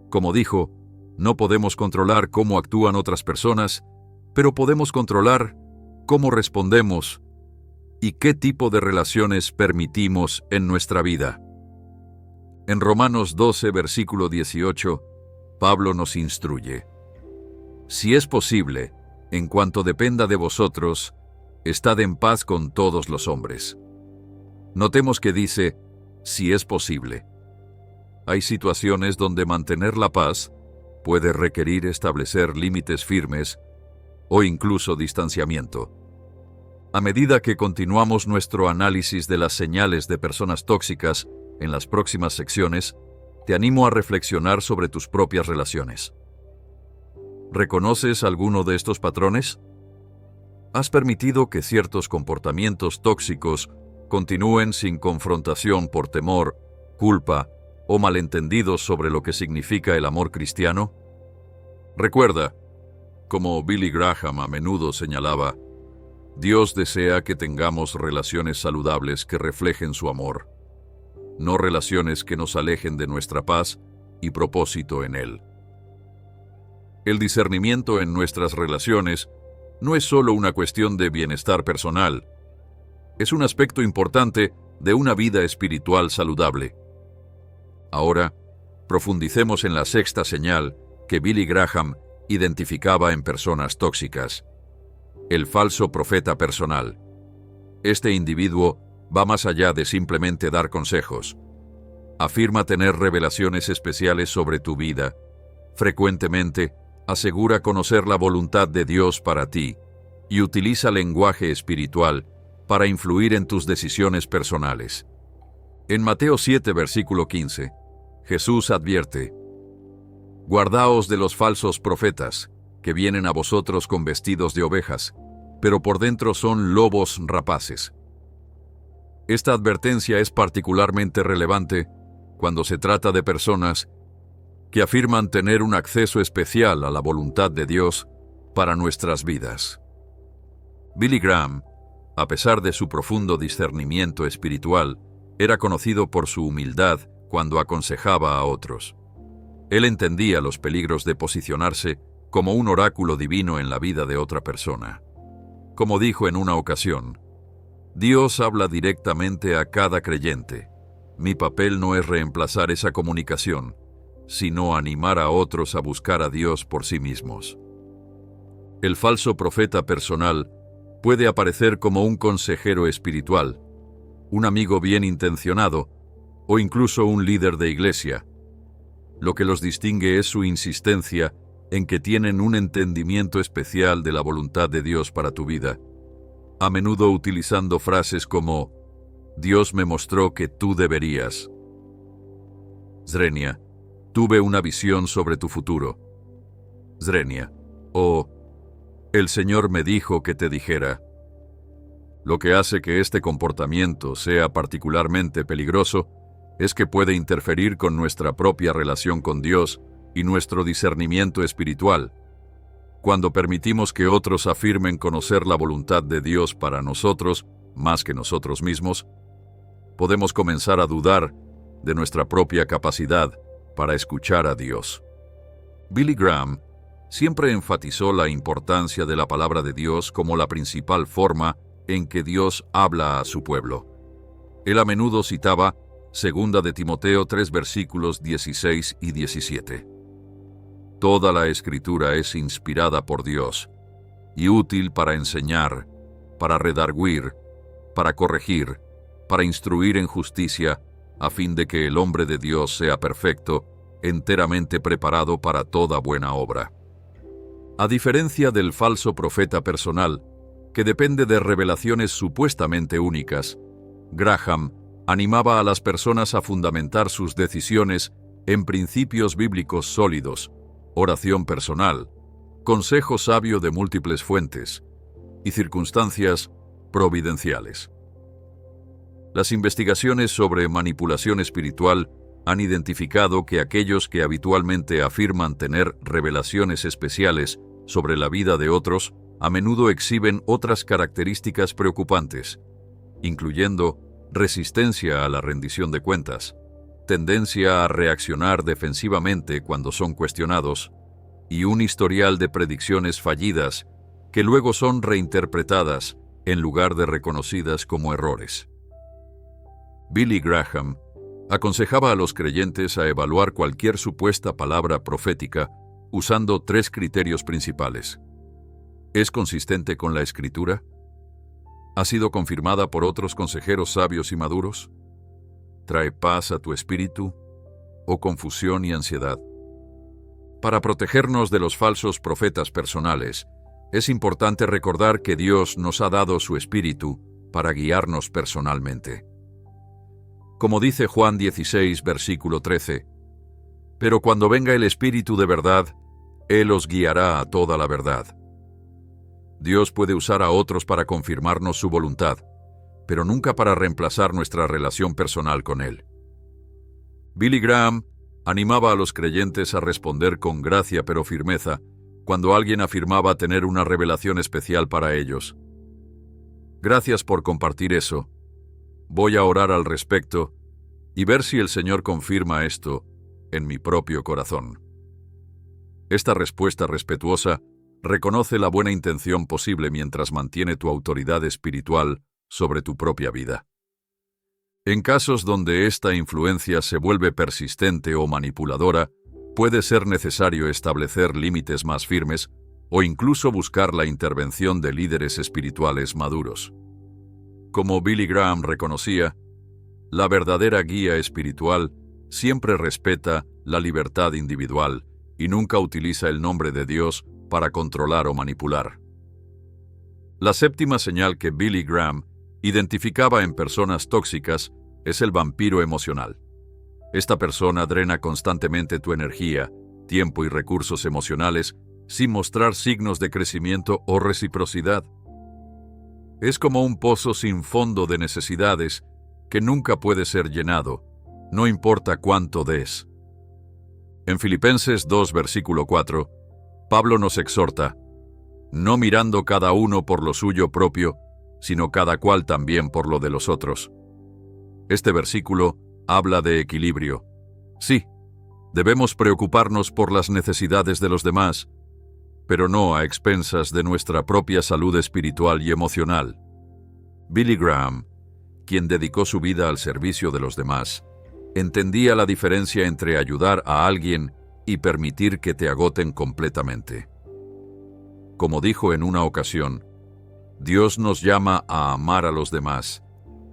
Como dijo, no podemos controlar cómo actúan otras personas, pero podemos controlar cómo respondemos y qué tipo de relaciones permitimos en nuestra vida. En Romanos 12, versículo 18, Pablo nos instruye: si es posible, en cuanto dependa de vosotros, estad en paz con todos los hombres. Notemos que dice, si es posible. Hay situaciones donde mantener la paz puede requerir establecer límites firmes o incluso distanciamiento. A medida que continuamos nuestro análisis de las señales de personas tóxicas en las próximas secciones, te animo a reflexionar sobre tus propias relaciones. ¿Reconoces alguno de estos patrones? ¿Has permitido que ciertos comportamientos tóxicos continúen sin confrontación por temor, culpa o malentendidos sobre lo que significa el amor cristiano? Recuerda, como Billy Graham a menudo señalaba, Dios desea que tengamos relaciones saludables que reflejen su amor, no relaciones que nos alejen de nuestra paz y propósito en Él. El discernimiento en nuestras relaciones no es solo una cuestión de bienestar personal, es un aspecto importante de una vida espiritual saludable. Ahora, profundicemos en la sexta señal que Billy Graham identificaba en personas tóxicas: el falso profeta personal. Este individuo va más allá de simplemente dar consejos. Afirma tener revelaciones especiales sobre tu vida. Frecuentemente, asegura conocer la voluntad de Dios para ti y utiliza lenguaje espiritual para influir en tus decisiones personales. En Mateo 7, versículo 15, Jesús advierte: «Guardaos de los falsos profetas, que vienen a vosotros con vestidos de ovejas, pero por dentro son lobos rapaces». Esta advertencia es particularmente relevante cuando se trata de personas que afirman tener un acceso especial a la voluntad de Dios para nuestras vidas. Billy Graham, a pesar de su profundo discernimiento espiritual, era conocido por su humildad cuando aconsejaba a otros. Él entendía los peligros de posicionarse como un oráculo divino en la vida de otra persona. Como dijo en una ocasión, Dios habla directamente a cada creyente. Mi papel no es reemplazar esa comunicación, sino animar a otros a buscar a Dios por sí mismos. El falso profeta personal puede aparecer como un consejero espiritual, un amigo bien intencionado o incluso un líder de iglesia. Lo que los distingue es su insistencia en que tienen un entendimiento especial de la voluntad de Dios para tu vida, a menudo utilizando frases como «Dios me mostró que tú deberías». Zrenia, tuve una visión sobre tu futuro. Zrenia, o «El Señor me dijo que te dijera». Lo que hace que este comportamiento sea particularmente peligroso es que puede interferir con nuestra propia relación con Dios y nuestro discernimiento espiritual. Cuando permitimos que otros afirmen conocer la voluntad de Dios para nosotros más que nosotros mismos, podemos comenzar a dudar de nuestra propia capacidad para escuchar a Dios. Billy Graham siempre enfatizó la importancia de la palabra de Dios como la principal forma en que Dios habla a su pueblo. Él a menudo citaba 2 de Timoteo 3 versículos 16 y 17. Toda la Escritura es inspirada por Dios y útil para enseñar, para redarguir, para corregir, para instruir en justicia, a fin de que el hombre de Dios sea perfecto, enteramente preparado para toda buena obra. A diferencia del falso profeta personal, que depende de revelaciones supuestamente únicas, Graham animaba a las personas a fundamentar sus decisiones en principios bíblicos sólidos, oración personal, consejo sabio de múltiples fuentes y circunstancias providenciales. Las investigaciones sobre manipulación espiritual han identificado que aquellos que habitualmente afirman tener revelaciones especiales sobre la vida de otros a menudo exhiben otras características preocupantes, incluyendo resistencia a la rendición de cuentas, tendencia a reaccionar defensivamente cuando son cuestionados, y un historial de predicciones fallidas que luego son reinterpretadas en lugar de reconocidas como errores. Billy Graham aconsejaba a los creyentes a evaluar cualquier supuesta palabra profética usando 3 criterios principales. ¿Es consistente con la Escritura? ¿Ha sido confirmada por otros consejeros sabios y maduros? ¿Trae paz a tu espíritu o confusión y ansiedad? Para protegernos de los falsos profetas personales, es importante recordar que Dios nos ha dado su Espíritu para guiarnos personalmente. Como dice Juan 16, versículo 13, «Pero cuando venga el Espíritu de verdad, Él os guiará a toda la verdad». Dios puede usar a otros para confirmarnos su voluntad, pero nunca para reemplazar nuestra relación personal con Él. Billy Graham animaba a los creyentes a responder con gracia pero firmeza cuando alguien afirmaba tener una revelación especial para ellos. Gracias por compartir eso. Voy a orar al respecto y ver si el Señor confirma esto en mi propio corazón. Esta respuesta respetuosa reconoce la buena intención posible mientras mantiene tu autoridad espiritual sobre tu propia vida. En casos donde esta influencia se vuelve persistente o manipuladora, puede ser necesario establecer límites más firmes o incluso buscar la intervención de líderes espirituales maduros. Como Billy Graham reconocía, la verdadera guía espiritual siempre respeta la libertad individual y nunca utiliza el nombre de Dios para controlar o manipular. La séptima señal que Billy Graham identificaba en personas tóxicas es el vampiro emocional. Esta persona drena constantemente tu energía, tiempo y recursos emocionales sin mostrar signos de crecimiento o reciprocidad. Es como un pozo sin fondo de necesidades que nunca puede ser llenado, no importa cuánto des. En Filipenses 2, versículo 4, Pablo nos exhorta, no mirando cada uno por lo suyo propio, sino cada cual también por lo de los otros. Este versículo habla de equilibrio. Sí, debemos preocuparnos por las necesidades de los demás, pero no a expensas de nuestra propia salud espiritual y emocional. Billy Graham, quien dedicó su vida al servicio de los demás, entendía la diferencia entre ayudar a alguien y permitir que te agoten completamente. Como dijo en una ocasión, Dios nos llama a amar a los demás,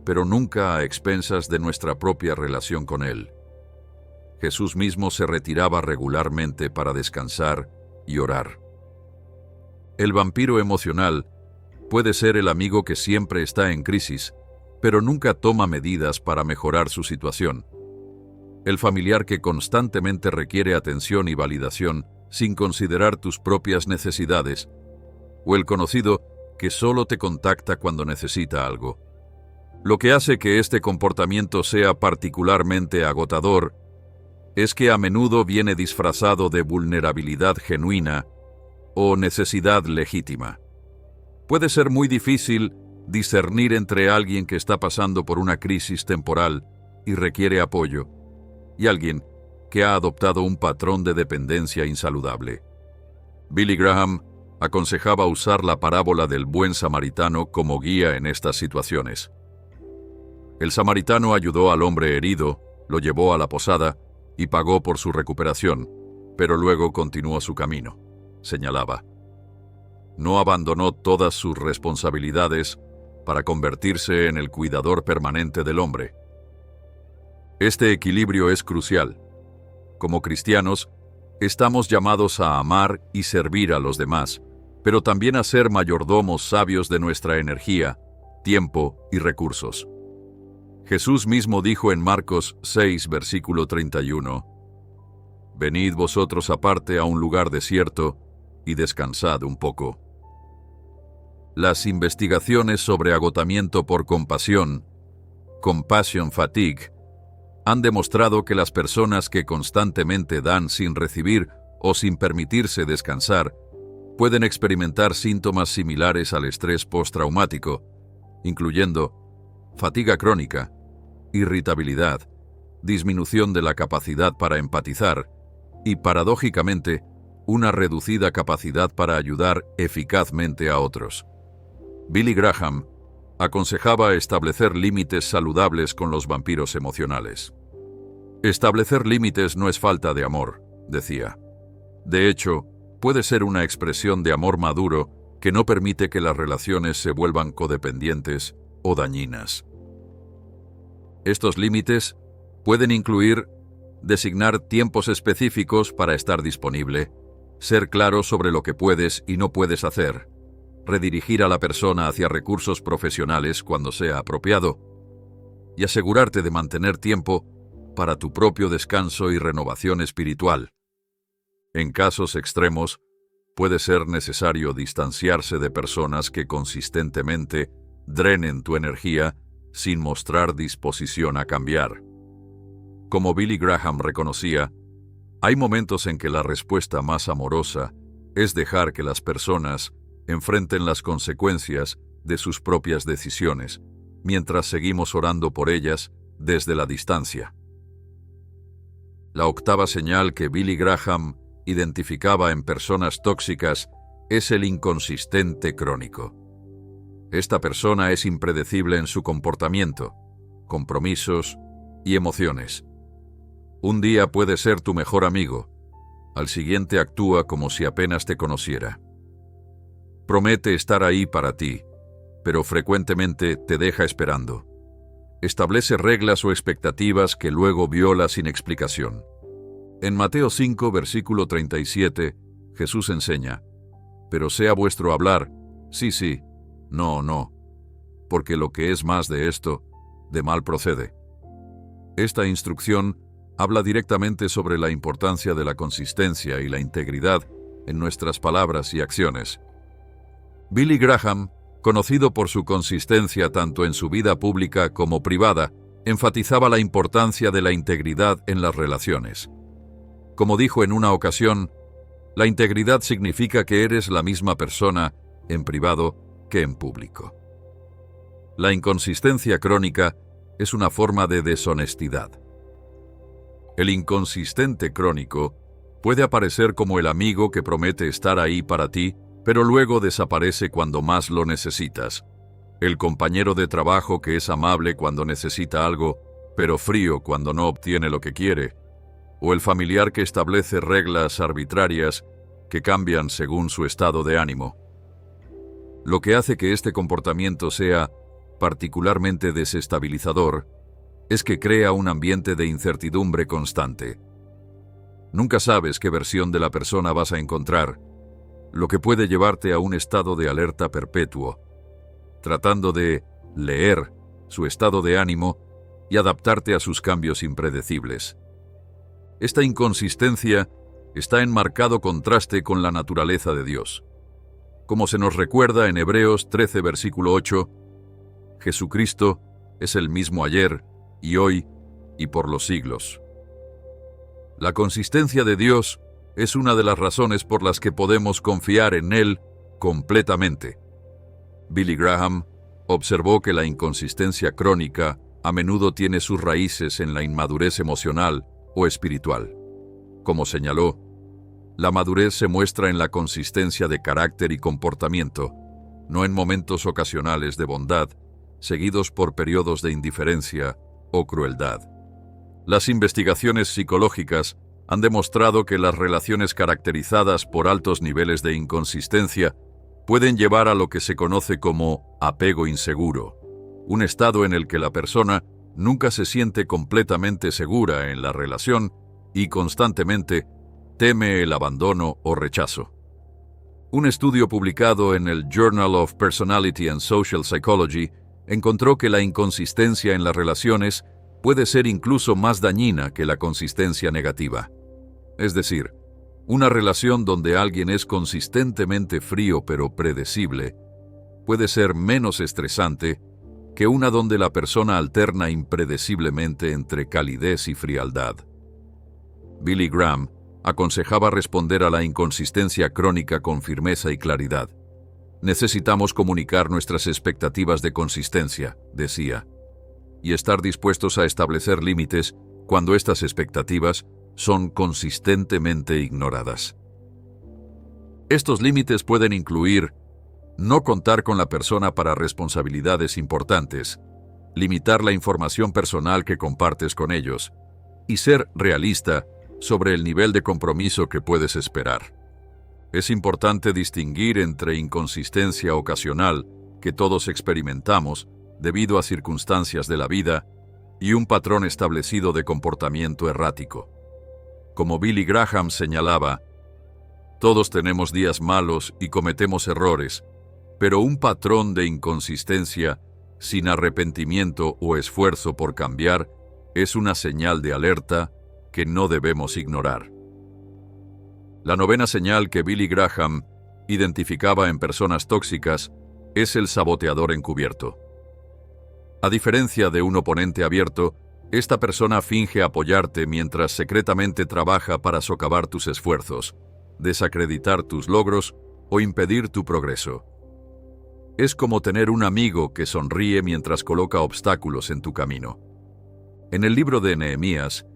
pero nunca a expensas de nuestra propia relación con Él. Jesús mismo se retiraba regularmente para descansar y orar. El vampiro emocional puede ser el amigo que siempre está en crisis, pero nunca toma medidas para mejorar su situación. El familiar que constantemente requiere atención y validación sin considerar tus propias necesidades, o el conocido que solo te contacta cuando necesita algo. Lo que hace que este comportamiento sea particularmente agotador es que a menudo viene disfrazado de vulnerabilidad genuina o necesidad legítima. Puede ser muy difícil discernir entre alguien que está pasando por una crisis temporal y requiere apoyo, y alguien que ha adoptado un patrón de dependencia insaludable. Billy Graham aconsejaba usar la parábola del buen samaritano como guía en estas situaciones. El samaritano ayudó al hombre herido, lo llevó a la posada y pagó por su recuperación, pero luego continuó su camino, señalaba. No abandonó todas sus responsabilidades para convertirse en el cuidador permanente del hombre. Este equilibrio es crucial. Como cristianos, estamos llamados a amar y servir a los demás, pero también a ser mayordomos sabios de nuestra energía, tiempo y recursos. Jesús mismo dijo en Marcos 6, versículo 31, «Venid vosotros aparte a un lugar desierto y descansad un poco». Las investigaciones sobre agotamiento por compasión, compassion fatigue, han demostrado que las personas que constantemente dan sin recibir o sin permitirse descansar pueden experimentar síntomas similares al estrés postraumático, incluyendo fatiga crónica, irritabilidad, disminución de la capacidad para empatizar y, paradójicamente, una reducida capacidad para ayudar eficazmente a otros. Billy Graham aconsejaba establecer límites saludables con los vampiros emocionales. Establecer límites no es falta de amor, decía. De hecho, puede ser una expresión de amor maduro que no permite que las relaciones se vuelvan codependientes o dañinas. Estos límites pueden incluir designar tiempos específicos para estar disponible, ser claro sobre lo que puedes y no puedes hacer, redirigir a la persona hacia recursos profesionales cuando sea apropiado, y asegurarte de mantener tiempo para tu propio descanso y renovación espiritual. En casos extremos, puede ser necesario distanciarse de personas que consistentemente drenen tu energía sin mostrar disposición a cambiar. Como Billy Graham reconocía, hay momentos en que la respuesta más amorosa es dejar que las personas enfrenten las consecuencias de sus propias decisiones, mientras seguimos orando por ellas desde la distancia. La octava señal que Billy Graham identificaba en personas tóxicas es el inconsistente crónico. Esta persona es impredecible en su comportamiento, compromisos y emociones. Un día puede ser tu mejor amigo, al siguiente actúa como si apenas te conociera. Promete estar ahí para ti, pero frecuentemente te deja esperando. Establece reglas o expectativas que luego viola sin explicación. En Mateo 5, versículo 37, Jesús enseña: «Pero sea vuestro hablar, sí, sí, no, no, porque lo que es más de esto, de mal procede». Esta instrucción habla directamente sobre la importancia de la consistencia y la integridad en nuestras palabras y acciones. Billy Graham, conocido por su consistencia tanto en su vida pública como privada, enfatizaba la importancia de la integridad en las relaciones. Como dijo en una ocasión, la integridad significa que eres la misma persona en privado que en público. La inconsistencia crónica es una forma de deshonestidad. El inconsistente crónico puede aparecer como el amigo que promete estar ahí para ti, pero luego desaparece cuando más lo necesitas. El compañero de trabajo que es amable cuando necesita algo, pero frío cuando no obtiene lo que quiere. O el familiar que establece reglas arbitrarias que cambian según su estado de ánimo. Lo que hace que este comportamiento sea particularmente desestabilizador es que crea un ambiente de incertidumbre constante. Nunca sabes qué versión de la persona vas a encontrar, lo que puede llevarte a un estado de alerta perpetuo, tratando de leer su estado de ánimo y adaptarte a sus cambios impredecibles. Esta inconsistencia está en marcado contraste con la naturaleza de Dios. Como se nos recuerda en Hebreos 13, versículo 8, Jesucristo es el mismo ayer y hoy y por los siglos. La consistencia de Dios es una de las razones por las que podemos confiar en Él completamente. Billy Graham observó que la inconsistencia crónica a menudo tiene sus raíces en la inmadurez emocional o espiritual. Como señaló, la madurez se muestra en la consistencia de carácter y comportamiento, no en momentos ocasionales de bondad, seguidos por periodos de indiferencia o crueldad. Las investigaciones psicológicas han demostrado que las relaciones caracterizadas por altos niveles de inconsistencia pueden llevar a lo que se conoce como apego inseguro, un estado en el que la persona nunca se siente completamente segura en la relación y constantemente teme el abandono o rechazo. Un estudio publicado en el Journal of Personality and Social Psychology encontró que la inconsistencia en las relaciones puede ser incluso más dañina que la consistencia negativa. Es decir, una relación donde alguien es consistentemente frío pero predecible puede ser menos estresante que una donde la persona alterna impredeciblemente entre calidez y frialdad. Billy Graham aconsejaba responder a la inconsistencia crónica con firmeza y claridad. Necesitamos comunicar nuestras expectativas de consistencia, decía, y estar dispuestos a establecer límites cuando estas expectativas son consistentemente ignoradas. Estos límites pueden incluir no contar con la persona para responsabilidades importantes, limitar la información personal que compartes con ellos y ser realista sobre el nivel de compromiso que puedes esperar. Es importante distinguir entre inconsistencia ocasional que todos experimentamos debido a circunstancias de la vida y un patrón establecido de comportamiento errático. Como Billy Graham señalaba, todos tenemos días malos y cometemos errores, pero un patrón de inconsistencia sin arrepentimiento o esfuerzo por cambiar es una señal de alerta que no debemos ignorar. La novena señal que Billy Graham identificaba en personas tóxicas es el saboteador encubierto. A diferencia de un oponente abierto, esta persona finge apoyarte mientras secretamente trabaja para socavar tus esfuerzos, desacreditar tus logros o impedir tu progreso. Es como tener un amigo que sonríe mientras coloca obstáculos en tu camino. En el libro de Nehemías,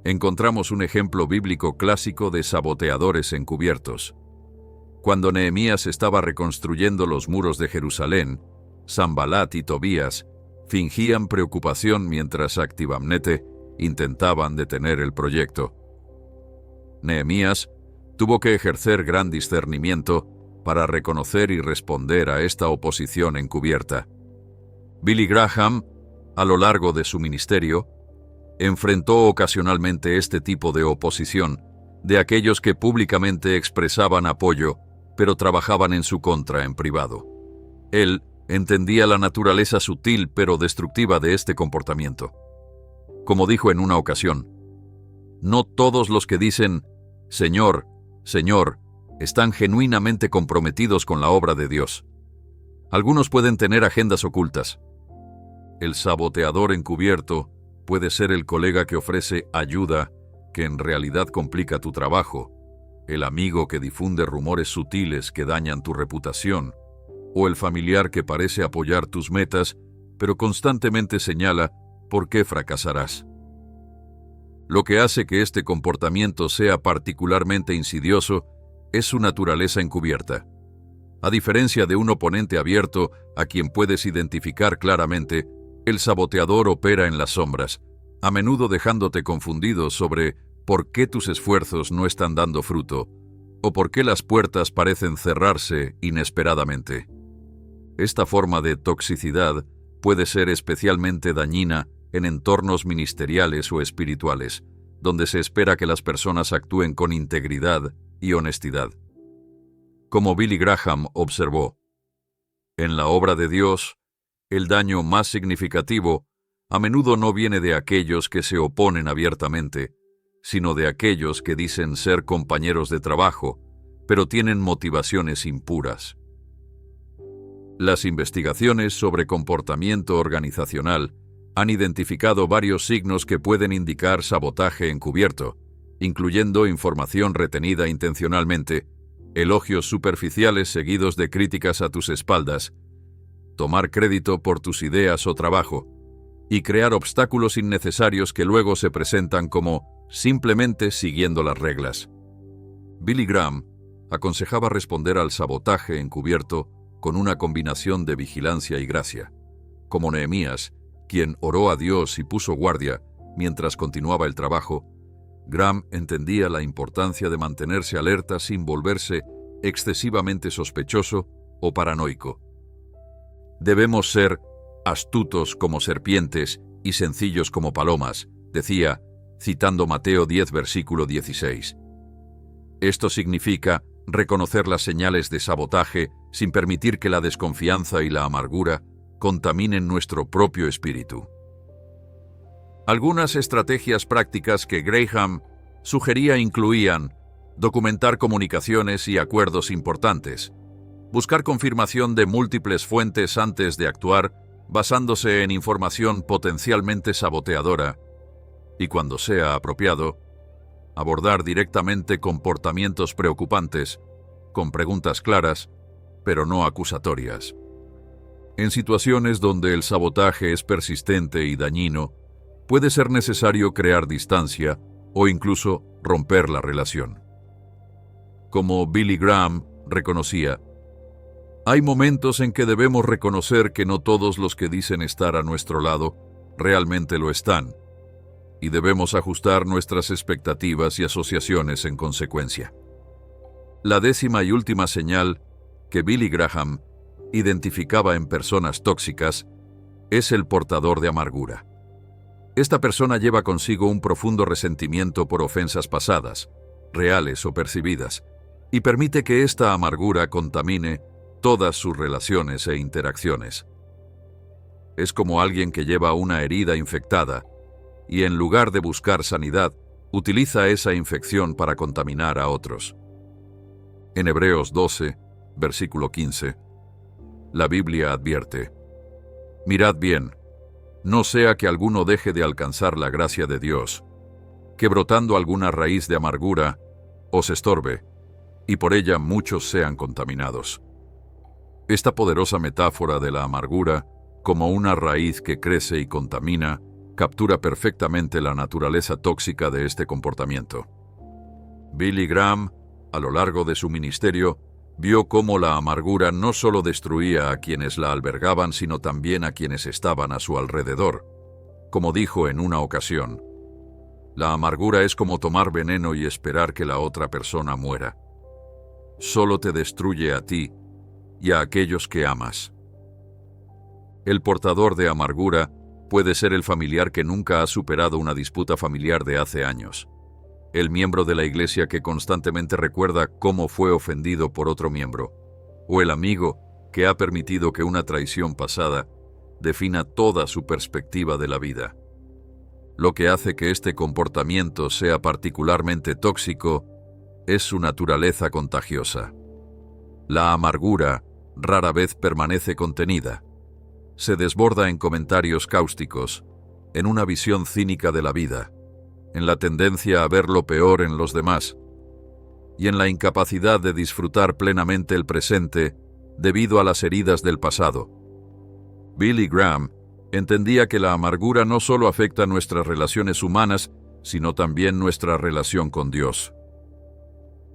encontramos un ejemplo bíblico clásico de saboteadores encubiertos. Cuando Nehemías estaba reconstruyendo los muros de Jerusalén, Sanbalat y Tobías fingían preocupación mientras Activamnete intentaban detener el proyecto. Nehemías tuvo que ejercer gran discernimiento para reconocer y responder a esta oposición encubierta. Billy Graham, a lo largo de su ministerio, enfrentó ocasionalmente este tipo de oposición de aquellos que públicamente expresaban apoyo, pero trabajaban en su contra en privado. Él entendía la naturaleza sutil pero destructiva de este comportamiento. Como dijo en una ocasión, no todos los que dicen «Señor, Señor», están genuinamente comprometidos con la obra de Dios. Algunos pueden tener agendas ocultas. El saboteador encubierto puede ser el colega que ofrece ayuda que en realidad complica tu trabajo, el amigo que difunde rumores sutiles que dañan tu reputación, o el familiar que parece apoyar tus metas, pero constantemente señala por qué fracasarás. Lo que hace que este comportamiento sea particularmente insidioso es su naturaleza encubierta. A diferencia de un oponente abierto a quien puedes identificar claramente, el saboteador opera en las sombras, a menudo dejándote confundido sobre por qué tus esfuerzos no están dando fruto o por qué las puertas parecen cerrarse inesperadamente. Esta forma de toxicidad puede ser especialmente dañina en entornos ministeriales o espirituales, donde se espera que las personas actúen con integridad y honestidad. Como Billy Graham observó, en la obra de Dios, el daño más significativo a menudo no viene de aquellos que se oponen abiertamente, sino de aquellos que dicen ser compañeros de trabajo, pero tienen motivaciones impuras. Las investigaciones sobre comportamiento organizacional han identificado varios signos que pueden indicar sabotaje encubierto, incluyendo información retenida intencionalmente, elogios superficiales seguidos de críticas a tus espaldas, tomar crédito por tus ideas o trabajo, y crear obstáculos innecesarios que luego se presentan como simplemente siguiendo las reglas. Billy Graham aconsejaba responder al sabotaje encubierto con una combinación de vigilancia y gracia. Como Nehemías, quien oró a Dios y puso guardia mientras continuaba el trabajo, Graham entendía la importancia de mantenerse alerta sin volverse excesivamente sospechoso o paranoico. Debemos ser astutos como serpientes y sencillos como palomas, decía, citando Mateo 10, versículo 16. Esto significa reconocer las señales de sabotaje sin permitir que la desconfianza y la amargura contaminen nuestro propio espíritu. Algunas estrategias prácticas que Graham sugería incluían documentar comunicaciones y acuerdos importantes, buscar confirmación de múltiples fuentes antes de actuar basándose en información potencialmente saboteadora y, cuando sea apropiado, abordar directamente comportamientos preocupantes con preguntas claras, pero no acusatorias. En situaciones donde el sabotaje es persistente y dañino, puede ser necesario crear distancia o incluso romper la relación. Como Billy Graham reconocía, hay momentos en que debemos reconocer que no todos los que dicen estar a nuestro lado realmente lo están, y debemos ajustar nuestras expectativas y asociaciones en consecuencia. La décima y última señal que Billy Graham identificaba en personas tóxicas es el portador de amargura. Esta persona lleva consigo un profundo resentimiento por ofensas pasadas, reales o percibidas, y permite que esta amargura contamine todas sus relaciones e interacciones. Es como alguien que lleva una herida infectada y en lugar de buscar sanidad, utiliza esa infección para contaminar a otros. En Hebreos 12, versículo 15, la Biblia advierte: «Mirad bien, no sea que alguno deje de alcanzar la gracia de Dios, que brotando alguna raíz de amargura os estorbe, y por ella muchos sean contaminados». Esta poderosa metáfora de la amargura, como una raíz que crece y contamina, captura perfectamente la naturaleza tóxica de este comportamiento. Billy Graham, a lo largo de su ministerio, vio cómo la amargura no solo destruía a quienes la albergaban, sino también a quienes estaban a su alrededor. Como dijo en una ocasión, la amargura es como tomar veneno y esperar que la otra persona muera. Solo te destruye a ti y a aquellos que amas. El portador de amargura puede ser el familiar que nunca ha superado una disputa familiar de hace años, el miembro de la iglesia que constantemente recuerda cómo fue ofendido por otro miembro, o el amigo que ha permitido que una traición pasada defina toda su perspectiva de la vida. Lo que hace que este comportamiento sea particularmente tóxico es su naturaleza contagiosa. La amargura rara vez permanece contenida. Se desborda en comentarios cáusticos, en una visión cínica de la vida, en la tendencia a ver lo peor en los demás, y en la incapacidad de disfrutar plenamente el presente debido a las heridas del pasado. Billy Graham entendía que la amargura no solo afecta nuestras relaciones humanas, sino también nuestra relación con Dios.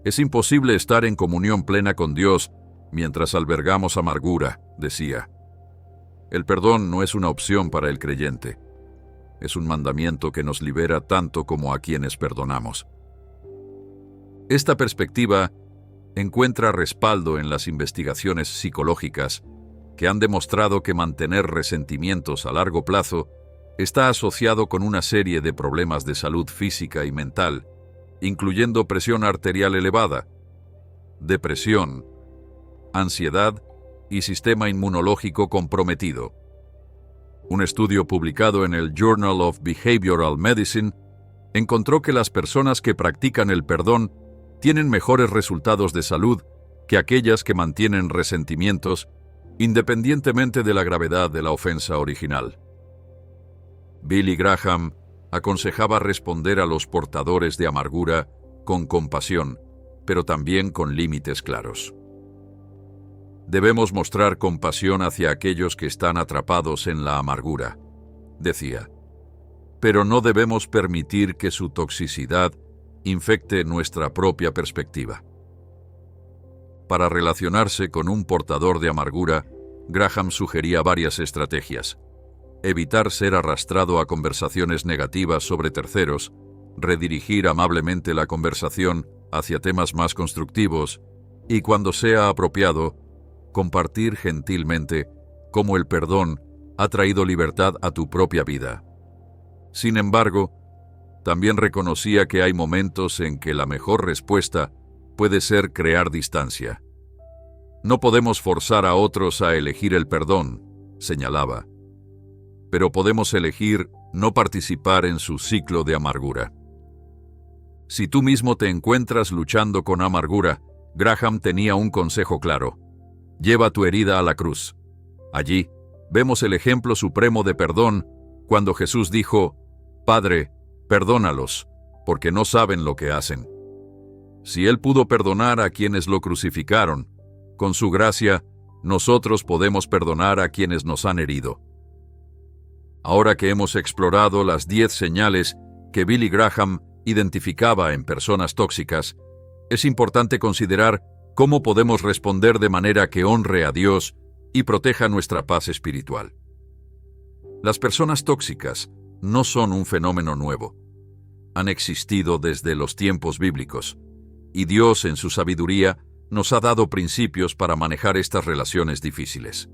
Es imposible estar en comunión plena con Dios mientras albergamos amargura, decía. El perdón no es una opción para el creyente. Es un mandamiento que nos libera tanto como a quienes perdonamos. Esta perspectiva encuentra respaldo en las investigaciones psicológicas que han demostrado que mantener resentimientos a largo plazo está asociado con una serie de problemas de salud física y mental, incluyendo presión arterial elevada, depresión, ansiedad y sistema inmunológico comprometido. Un estudio publicado en el Journal of Behavioral Medicine encontró que las personas que practican el perdón tienen mejores resultados de salud que aquellas que mantienen resentimientos, independientemente de la gravedad de la ofensa original. Billy Graham aconsejaba responder a los portadores de amargura con compasión, pero también con límites claros. Debemos mostrar compasión hacia aquellos que están atrapados en la amargura, decía, pero no debemos permitir que su toxicidad infecte nuestra propia perspectiva. Para relacionarse con un portador de amargura, Graham sugería varias estrategias: evitar ser arrastrado a conversaciones negativas sobre terceros, redirigir amablemente la conversación hacia temas más constructivos y, cuando sea apropiado, compartir gentilmente cómo el perdón ha traído libertad a tu propia vida. Sin embargo, también reconocía que hay momentos en que la mejor respuesta puede ser crear distancia. No podemos forzar a otros a elegir el perdón, señalaba, pero podemos elegir no participar en su ciclo de amargura. Si tú mismo te encuentras luchando con amargura, Graham tenía un consejo claro: lleva tu herida a la cruz. Allí vemos el ejemplo supremo de perdón cuando Jesús dijo: Padre, perdónalos, porque no saben lo que hacen. Si Él pudo perdonar a quienes lo crucificaron, con su gracia, nosotros podemos perdonar a quienes nos han herido. Ahora que hemos explorado las 10 señales que Billy Graham identificaba en personas tóxicas, es importante considerar cómo podemos responder de manera que honre a Dios y proteja nuestra paz espiritual. Las personas tóxicas no son un fenómeno nuevo. Han existido desde los tiempos bíblicos, y Dios, en su sabiduría, nos ha dado principios para manejar estas relaciones difíciles.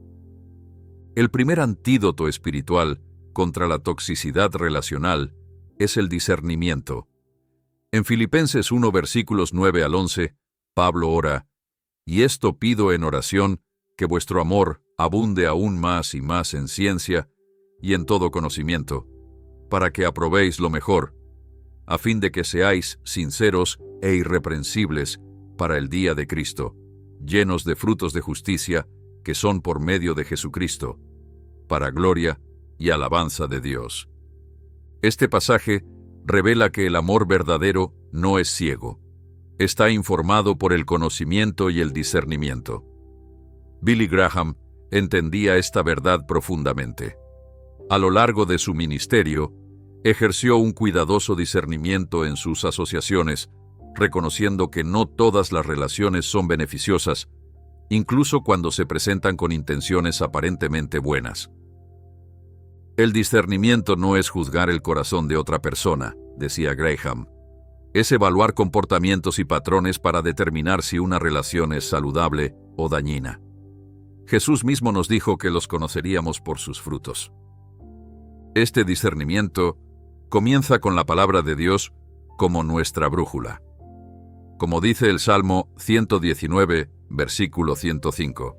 El primer antídoto espiritual contra la toxicidad relacional es el discernimiento. En Filipenses 1 versículos 9 al 11, Pablo ora: «Y esto pido en oración, que vuestro amor abunde aún más y más en ciencia y en todo conocimiento, para que aprobéis lo mejor, a fin de que seáis sinceros e irreprensibles para el día de Cristo, llenos de frutos de justicia que son por medio de Jesucristo, para gloria y alabanza de Dios». Este pasaje revela que el amor verdadero no es ciego. Está informado por el conocimiento y el discernimiento. Billy Graham entendía esta verdad profundamente. A lo largo de su ministerio, ejerció un cuidadoso discernimiento en sus asociaciones, reconociendo que no todas las relaciones son beneficiosas, incluso cuando se presentan con intenciones aparentemente buenas. El discernimiento no es juzgar el corazón de otra persona, decía Graham. Es evaluar comportamientos y patrones para determinar si una relación es saludable o dañina. Jesús mismo nos dijo que los conoceríamos por sus frutos. Este discernimiento comienza con la palabra de Dios como nuestra brújula. Como dice el Salmo 119, versículo 105.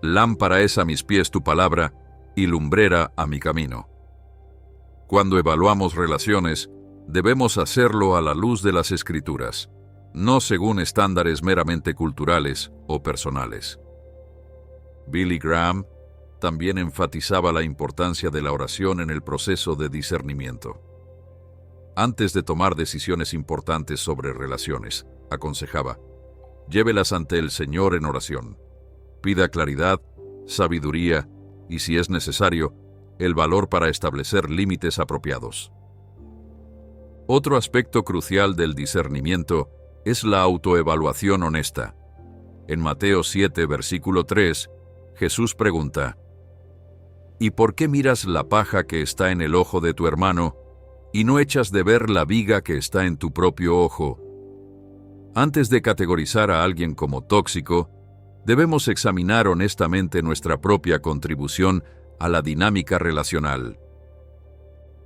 «Lámpara es a mis pies tu palabra y lumbrera a mi camino». Cuando evaluamos relaciones, debemos hacerlo a la luz de las Escrituras, no según estándares meramente culturales o personales. Billy Graham también enfatizaba la importancia de la oración en el proceso de discernimiento. Antes de tomar decisiones importantes sobre relaciones, aconsejaba: llévelas ante el Señor en oración. Pida claridad, sabiduría y, si es necesario, el valor para establecer límites apropiados. Otro aspecto crucial del discernimiento es la autoevaluación honesta. En Mateo 7, versículo 3, Jesús pregunta: ¿y por qué miras la paja que está en el ojo de tu hermano y no echas de ver la viga que está en tu propio ojo? Antes de categorizar a alguien como tóxico, debemos examinar honestamente nuestra propia contribución a la dinámica relacional.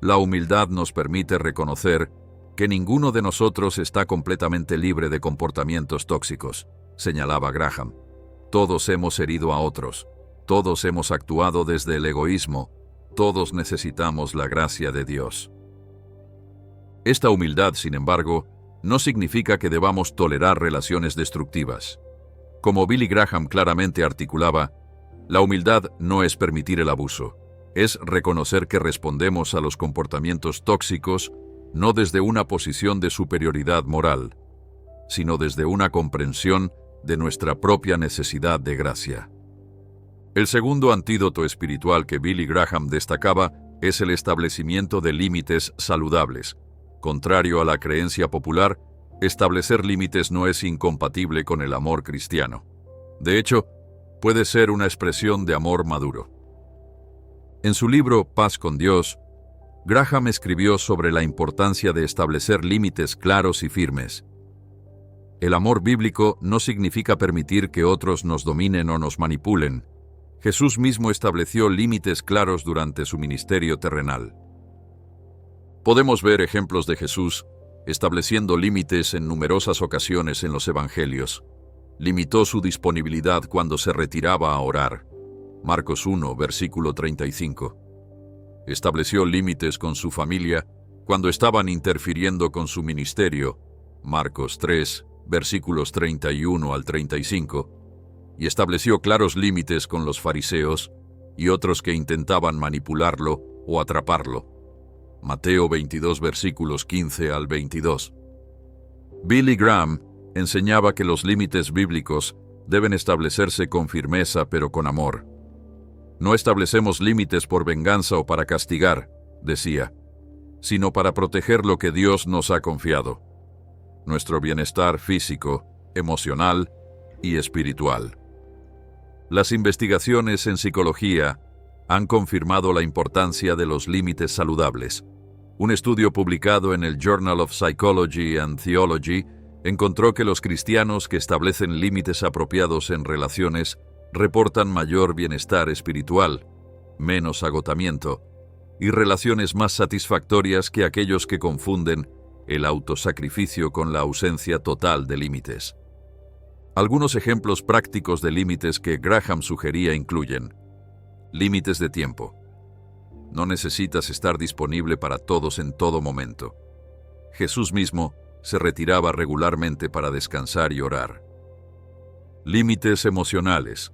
La humildad nos permite reconocer que ninguno de nosotros está completamente libre de comportamientos tóxicos, señalaba Graham. Todos hemos herido a otros, todos hemos actuado desde el egoísmo, todos necesitamos la gracia de Dios. Esta humildad, sin embargo, no significa que debamos tolerar relaciones destructivas. Como Billy Graham claramente articulaba, la humildad no es permitir el abuso, es reconocer que respondemos a los comportamientos tóxicos no desde una posición de superioridad moral, sino desde una comprensión de nuestra propia necesidad de gracia. El segundo antídoto espiritual que Billy Graham destacaba es el establecimiento de límites saludables. Contrario a la creencia popular, establecer límites no es incompatible con el amor cristiano. De hecho, puede ser una expresión de amor maduro. En su libro Paz con Dios, Graham escribió sobre la importancia de establecer límites claros y firmes. El amor bíblico no significa permitir que otros nos dominen o nos manipulen. Jesús mismo estableció límites claros durante su ministerio terrenal. Podemos ver ejemplos de Jesús estableciendo límites en numerosas ocasiones en los evangelios. Limitó su disponibilidad cuando se retiraba a orar. Marcos 1, versículo 35. Estableció límites con su familia cuando estaban interfiriendo con su ministerio. Marcos 3, versículos 31 al 35. Y estableció claros límites con los fariseos y otros que intentaban manipularlo o atraparlo. Mateo 22, versículos 15 al 22. Billy Graham enseñaba que los límites bíblicos deben establecerse con firmeza pero con amor. No establecemos límites por venganza o para castigar, decía, sino para proteger lo que Dios nos ha confiado: nuestro bienestar físico, emocional y espiritual. Las investigaciones en psicología han confirmado la importancia de los límites saludables. Un estudio publicado en el Journal of Psychology and Theology encontró que los cristianos que establecen límites apropiados en relaciones reportan mayor bienestar espiritual, menos agotamiento y relaciones más satisfactorias que aquellos que confunden el autosacrificio con la ausencia total de límites. Algunos ejemplos prácticos de límites que Graham sugería incluyen: límites de tiempo. No necesitas estar disponible para todos en todo momento. Jesús mismo se retiraba regularmente para descansar y orar. Límites emocionales.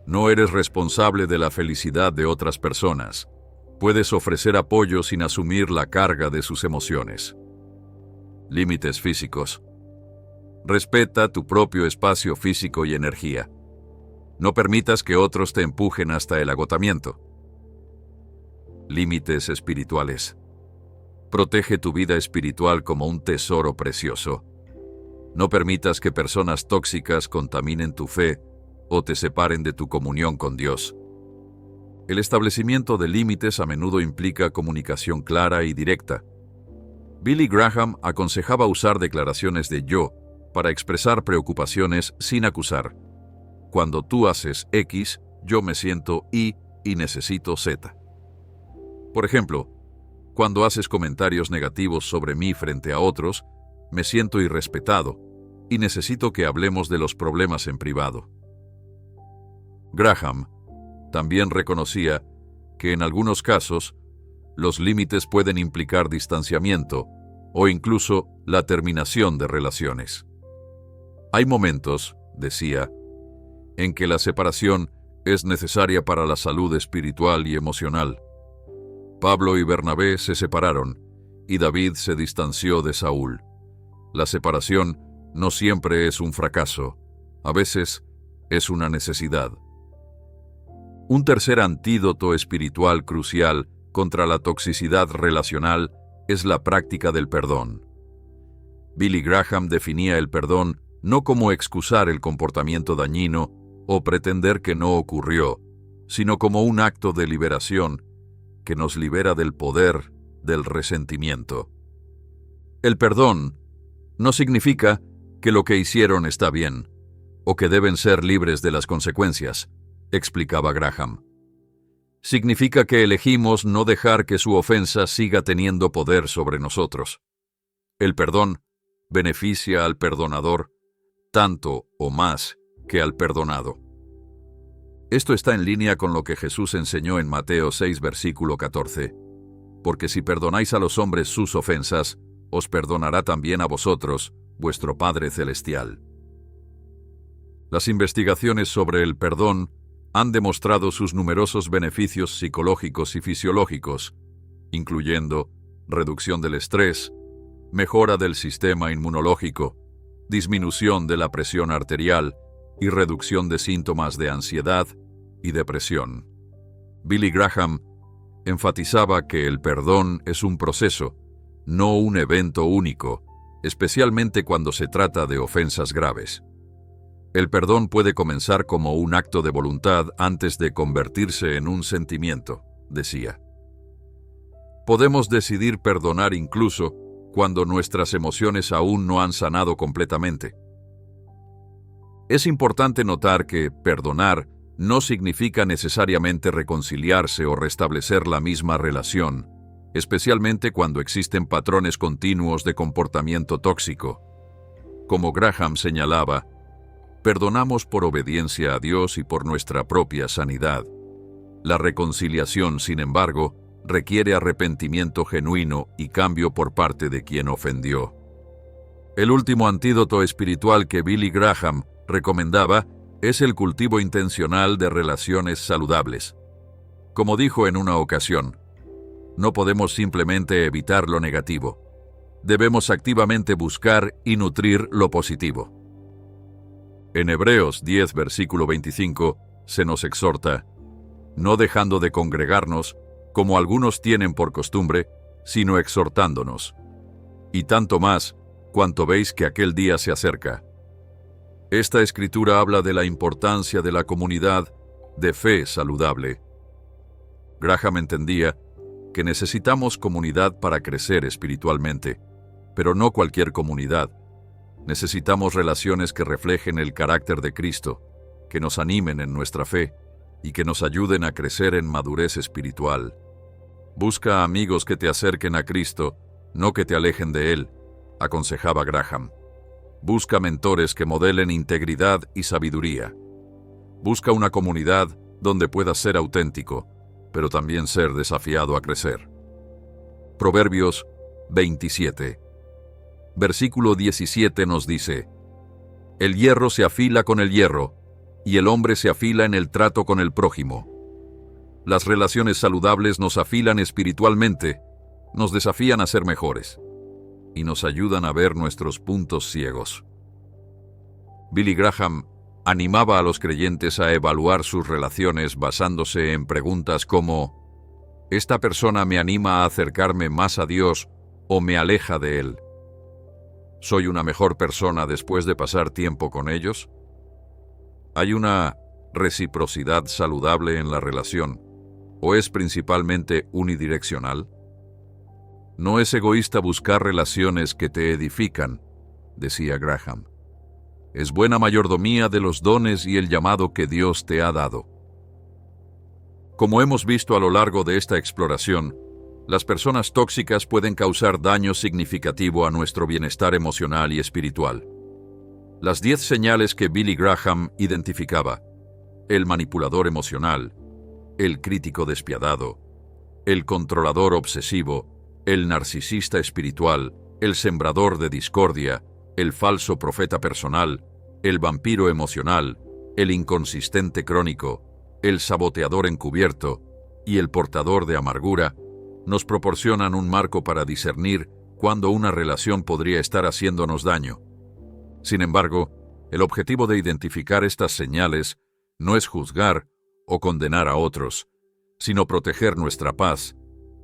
No eres responsable de la felicidad de otras personas. Puedes ofrecer apoyo sin asumir la carga de sus emociones. Límites físicos. Respeta tu propio espacio físico y energía. No permitas que otros te empujen hasta el agotamiento. Límites espirituales. Protege tu vida espiritual como un tesoro precioso. No permitas que personas tóxicas contaminen tu fe o te separen de tu comunión con Dios. El establecimiento de límites a menudo implica comunicación clara y directa. Billy Graham aconsejaba usar declaraciones de yo para expresar preocupaciones sin acusar. Cuando tú haces X, yo me siento Y y necesito Z. Por ejemplo, cuando haces comentarios negativos sobre mí frente a otros, me siento irrespetado y necesito que hablemos de los problemas en privado. Graham también reconocía que en algunos casos los límites pueden implicar distanciamiento o incluso la terminación de relaciones. Hay momentos, decía, en que la separación es necesaria para la salud espiritual y emocional. Pablo y Bernabé se separaron y David se distanció de Saúl. La separación no siempre es un fracaso, a veces es una necesidad. Un tercer antídoto espiritual crucial contra la toxicidad relacional es la práctica del perdón. Billy Graham definía el perdón no como excusar el comportamiento dañino o pretender que no ocurrió, sino como un acto de liberación que nos libera del poder del resentimiento. El perdón no significa que lo que hicieron está bien o que deben ser libres de las consecuencias, explicaba Graham. Significa que elegimos no dejar que su ofensa siga teniendo poder sobre nosotros. El perdón beneficia al perdonador tanto o más que al perdonado. Esto está en línea con lo que Jesús enseñó en Mateo 6, versículo 14. Porque si perdonáis a los hombres sus ofensas, os perdonará también a vosotros, vuestro Padre Celestial. Las investigaciones sobre el perdón han demostrado sus numerosos beneficios psicológicos y fisiológicos, incluyendo reducción del estrés, mejora del sistema inmunológico, disminución de la presión arterial y reducción de síntomas de ansiedad y depresión. Billy Graham enfatizaba que el perdón es un proceso, no un evento único, especialmente cuando se trata de ofensas graves. El perdón puede comenzar como un acto de voluntad antes de convertirse en un sentimiento, decía. Podemos decidir perdonar incluso cuando nuestras emociones aún no han sanado completamente. Es importante notar que perdonar no significa necesariamente reconciliarse o restablecer la misma relación, especialmente cuando existen patrones continuos de comportamiento tóxico. Como Graham señalaba, perdonamos por obediencia a Dios y por nuestra propia sanidad. La reconciliación, sin embargo, requiere arrepentimiento genuino y cambio por parte de quien ofendió. El último antídoto espiritual que Billy Graham recomendaba es el cultivo intencional de relaciones saludables. Como dijo en una ocasión, no podemos simplemente evitar lo negativo. Debemos activamente buscar y nutrir lo positivo. En Hebreos 10, versículo 25, se nos exhorta, no dejando de congregarnos, como algunos tienen por costumbre, sino exhortándonos. Y tanto más, cuanto veis que aquel día se acerca. Esta escritura habla de la importancia de la comunidad de fe saludable. Graham entendía que necesitamos comunidad para crecer espiritualmente, pero no cualquier comunidad. Necesitamos relaciones que reflejen el carácter de Cristo, que nos animen en nuestra fe y que nos ayuden a crecer en madurez espiritual. Busca amigos que te acerquen a Cristo, no que te alejen de Él, aconsejaba Graham. Busca mentores que modelen integridad y sabiduría. Busca una comunidad donde puedas ser auténtico, pero también ser desafiado a crecer. Proverbios 27. Versículo 17 nos dice: El hierro se afila con el hierro, y el hombre se afila en el trato con el prójimo. Las relaciones saludables nos afilan espiritualmente, nos desafían a ser mejores, y nos ayudan a ver nuestros puntos ciegos. Billy Graham animaba a los creyentes a evaluar sus relaciones basándose en preguntas como: ¿esta persona me anima a acercarme más a Dios o me aleja de Él? ¿Soy una mejor persona después de pasar tiempo con ellos? ¿Hay una reciprocidad saludable en la relación, o es principalmente unidireccional? No es egoísta buscar relaciones que te edifican, decía Graham. Es buena mayordomía de los dones y el llamado que Dios te ha dado. Como hemos visto a lo largo de esta exploración, las personas tóxicas pueden causar daño significativo a nuestro bienestar emocional y espiritual. Las 10 señales que Billy Graham identificaba: el manipulador emocional, el crítico despiadado, el controlador obsesivo, el narcisista espiritual, el sembrador de discordia, el falso profeta personal, el vampiro emocional, el inconsistente crónico, el saboteador encubierto y el portador de amargura, nos proporcionan un marco para discernir cuándo una relación podría estar haciéndonos daño. Sin embargo, el objetivo de identificar estas señales no es juzgar o condenar a otros, sino proteger nuestra paz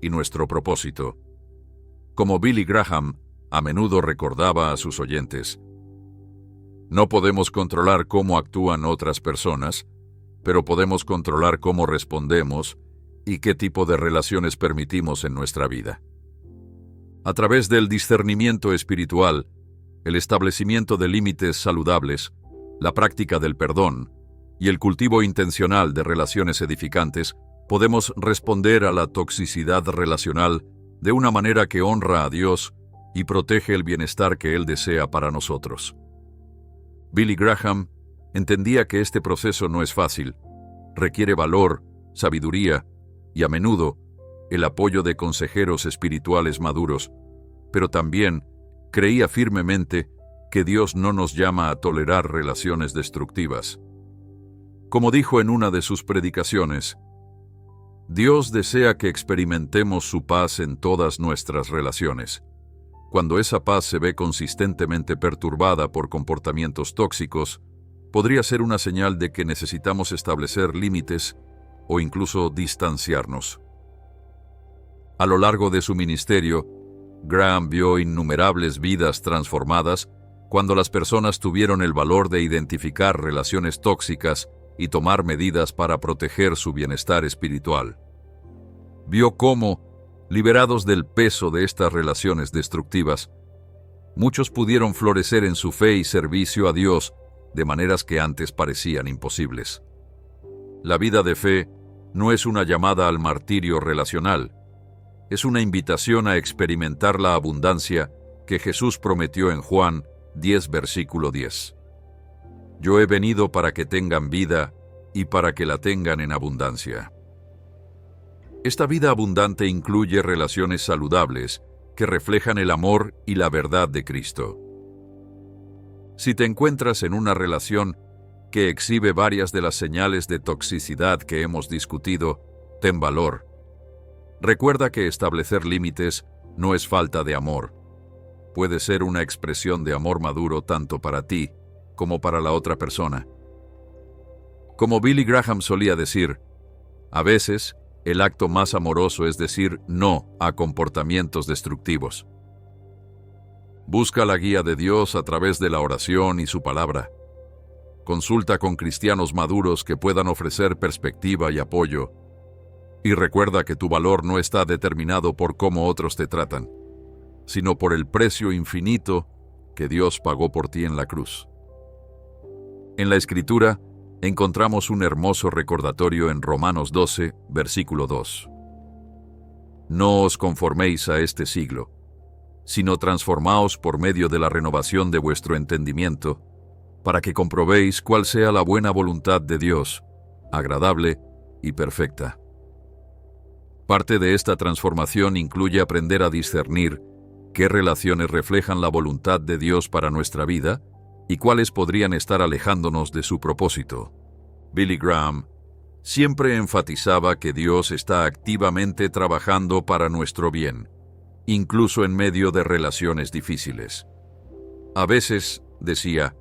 y nuestro propósito. Como Billy Graham a menudo recordaba a sus oyentes: no podemos controlar cómo actúan otras personas, pero podemos controlar cómo respondemos y qué tipo de relaciones permitimos en nuestra vida. A través del discernimiento espiritual, el establecimiento de límites saludables, la práctica del perdón y el cultivo intencional de relaciones edificantes, podemos responder a la toxicidad relacional de una manera que honra a Dios y protege el bienestar que Él desea para nosotros. Billy Graham entendía que este proceso no es fácil, requiere valor, sabiduría y a menudo el apoyo de consejeros espirituales maduros, pero también creía firmemente que Dios no nos llama a tolerar relaciones destructivas. Como dijo en una de sus predicaciones, Dios desea que experimentemos su paz en todas nuestras relaciones. Cuando esa paz se ve consistentemente perturbada por comportamientos tóxicos, podría ser una señal de que necesitamos establecer límites o incluso distanciarnos. A lo largo de su ministerio, Graham vio innumerables vidas transformadas cuando las personas tuvieron el valor de identificar relaciones tóxicas y tomar medidas para proteger su bienestar espiritual. Vio cómo, liberados del peso de estas relaciones destructivas, muchos pudieron florecer en su fe y servicio a Dios de maneras que antes parecían imposibles. La vida de fe no es una llamada al martirio relacional, es una invitación a experimentar la abundancia que Jesús prometió en Juan 10, versículo 10. Yo he venido para que tengan vida y para que la tengan en abundancia. Esta vida abundante incluye relaciones saludables que reflejan el amor y la verdad de Cristo. Si te encuentras en una relación que exhibe varias de las señales de toxicidad que hemos discutido, ten valor. Recuerda que establecer límites no es falta de amor. Puede ser una expresión de amor maduro tanto para ti como para la otra persona. Como Billy Graham solía decir, a veces el acto más amoroso es decir no a comportamientos destructivos. Busca la guía de Dios a través de la oración y su palabra. Consulta con cristianos maduros que puedan ofrecer perspectiva y apoyo. Y recuerda que tu valor no está determinado por cómo otros te tratan, sino por el precio infinito que Dios pagó por ti en la cruz. En la Escritura encontramos un hermoso recordatorio en Romanos 12, versículo 2. No os conforméis a este siglo, sino transformaos por medio de la renovación de vuestro entendimiento, para que comprobéis cuál sea la buena voluntad de Dios, agradable y perfecta. Parte de esta transformación incluye aprender a discernir qué relaciones reflejan la voluntad de Dios para nuestra vida y cuáles podrían estar alejándonos de su propósito. Billy Graham siempre enfatizaba que Dios está activamente trabajando para nuestro bien, incluso en medio de relaciones difíciles. A veces, decía,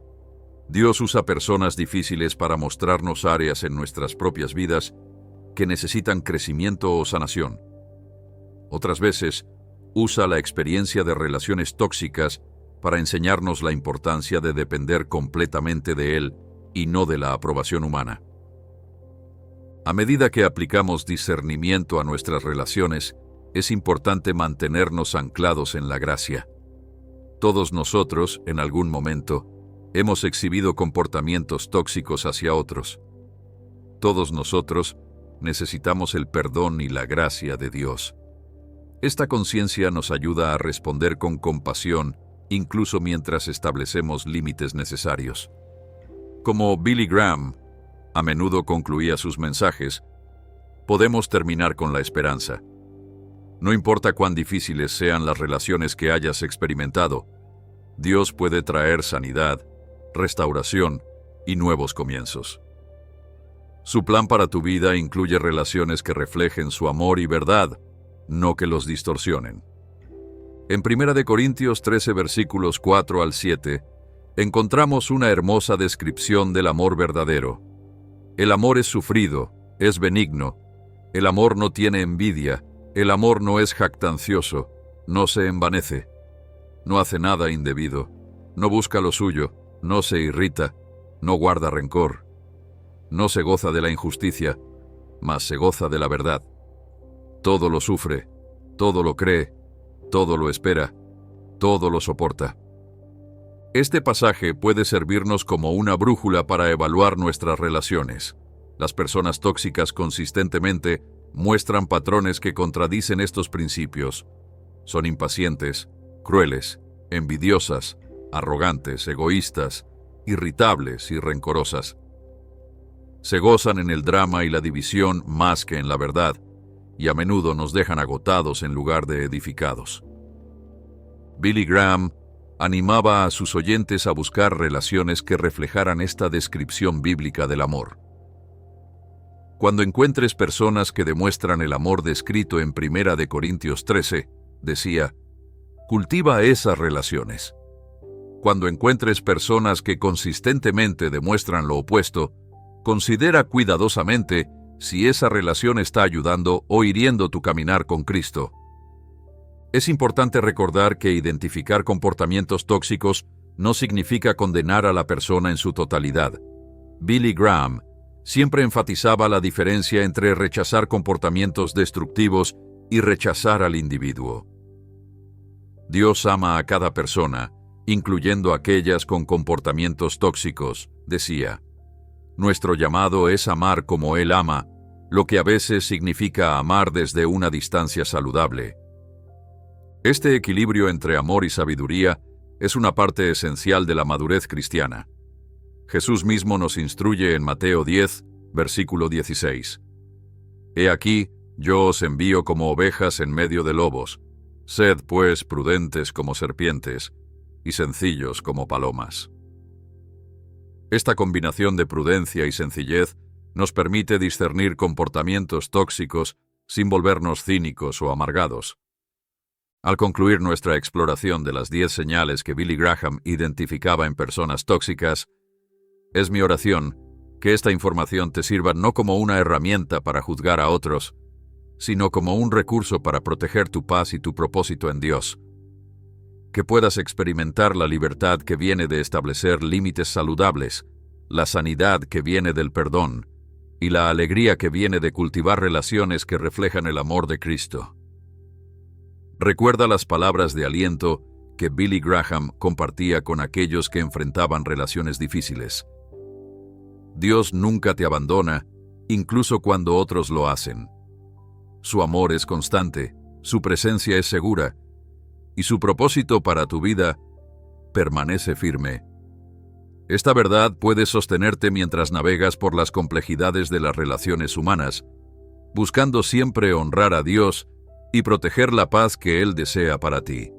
Dios usa personas difíciles para mostrarnos áreas en nuestras propias vidas que necesitan crecimiento o sanación. Otras veces, usa la experiencia de relaciones tóxicas para enseñarnos la importancia de depender completamente de Él y no de la aprobación humana. A medida que aplicamos discernimiento a nuestras relaciones, es importante mantenernos anclados en la gracia. Todos nosotros, en algún momento, hemos exhibido comportamientos tóxicos hacia otros. Todos nosotros necesitamos el perdón y la gracia de Dios. Esta conciencia nos ayuda a responder con compasión, incluso mientras establecemos límites necesarios. Como Billy Graham a menudo concluía sus mensajes, podemos terminar con la esperanza. No importa cuán difíciles sean las relaciones que hayas experimentado, Dios puede traer sanidad, restauración y nuevos comienzos. Su plan para tu vida incluye relaciones que reflejen su amor y verdad, no que los distorsionen. En 1 Corintios 13, versículos 4 al 7, encontramos una hermosa descripción del amor verdadero. El amor es sufrido, es benigno. El amor no tiene envidia. El amor no es jactancioso, no se envanece. No hace nada indebido. No busca lo suyo, no se irrita, no guarda rencor. No se goza de la injusticia, mas se goza de la verdad. Todo lo sufre, todo lo cree, todo lo espera, todo lo soporta. Este pasaje puede servirnos como una brújula para evaluar nuestras relaciones. Las personas tóxicas consistentemente muestran patrones que contradicen estos principios. Son impacientes, crueles, envidiosas, arrogantes, egoístas, irritables y rencorosas. Se gozan en el drama y la división más que en la verdad, y a menudo nos dejan agotados en lugar de edificados. Billy Graham animaba a sus oyentes a buscar relaciones que reflejaran esta descripción bíblica del amor. Cuando encuentres personas que demuestran el amor descrito en 1 Corintios 13, decía, cultiva esas relaciones. Cuando encuentres personas que consistentemente demuestran lo opuesto, considera cuidadosamente si esa relación está ayudando o hiriendo tu caminar con Cristo. Es importante recordar que identificar comportamientos tóxicos no significa condenar a la persona en su totalidad. Billy Graham siempre enfatizaba la diferencia entre rechazar comportamientos destructivos y rechazar al individuo. Dios ama a cada persona, incluyendo aquellas con comportamientos tóxicos, decía. Nuestro llamado es amar como Él ama, lo que a veces significa amar desde una distancia saludable. Este equilibrio entre amor y sabiduría es una parte esencial de la madurez cristiana. Jesús mismo nos instruye en Mateo 10, versículo 16. He aquí, yo os envío como ovejas en medio de lobos. Sed, pues, prudentes como serpientes y sencillos como palomas. Esta combinación de prudencia y sencillez nos permite discernir comportamientos tóxicos sin volvernos cínicos o amargados. Al concluir nuestra exploración de las 10 señales que Billy Graham identificaba en personas tóxicas, es mi oración que esta información te sirva no como una herramienta para juzgar a otros, sino como un recurso para proteger tu paz y tu propósito en Dios. Que puedas experimentar la libertad que viene de establecer límites saludables, la sanidad que viene del perdón y la alegría que viene de cultivar relaciones que reflejan el amor de Cristo. Recuerda las palabras de aliento que Billy Graham compartía con aquellos que enfrentaban relaciones difíciles. Dios nunca te abandona, incluso cuando otros lo hacen. Su amor es constante, su presencia es segura y su propósito para tu vida permanece firme. Esta verdad puede sostenerte mientras navegas por las complejidades de las relaciones humanas, buscando siempre honrar a Dios y proteger la paz que Él desea para ti.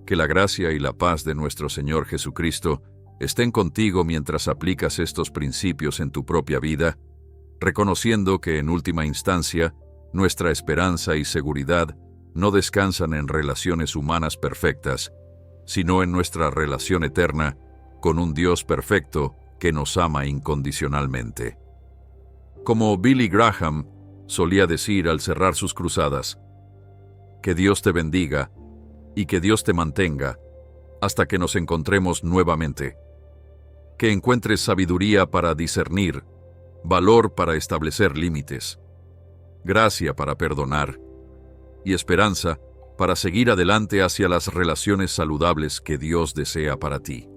Que la gracia y la paz de nuestro Señor Jesucristo estén contigo mientras aplicas estos principios en tu propia vida, reconociendo que en última instancia, nuestra esperanza y seguridad no descansan en relaciones humanas perfectas, sino en nuestra relación eterna con un Dios perfecto que nos ama incondicionalmente. Como Billy Graham solía decir al cerrar sus cruzadas, que Dios te bendiga y que Dios te mantenga hasta que nos encontremos nuevamente. Que encuentres sabiduría para discernir, valor para establecer límites, gracia para perdonar y esperanza para seguir adelante hacia las relaciones saludables que Dios desea para ti.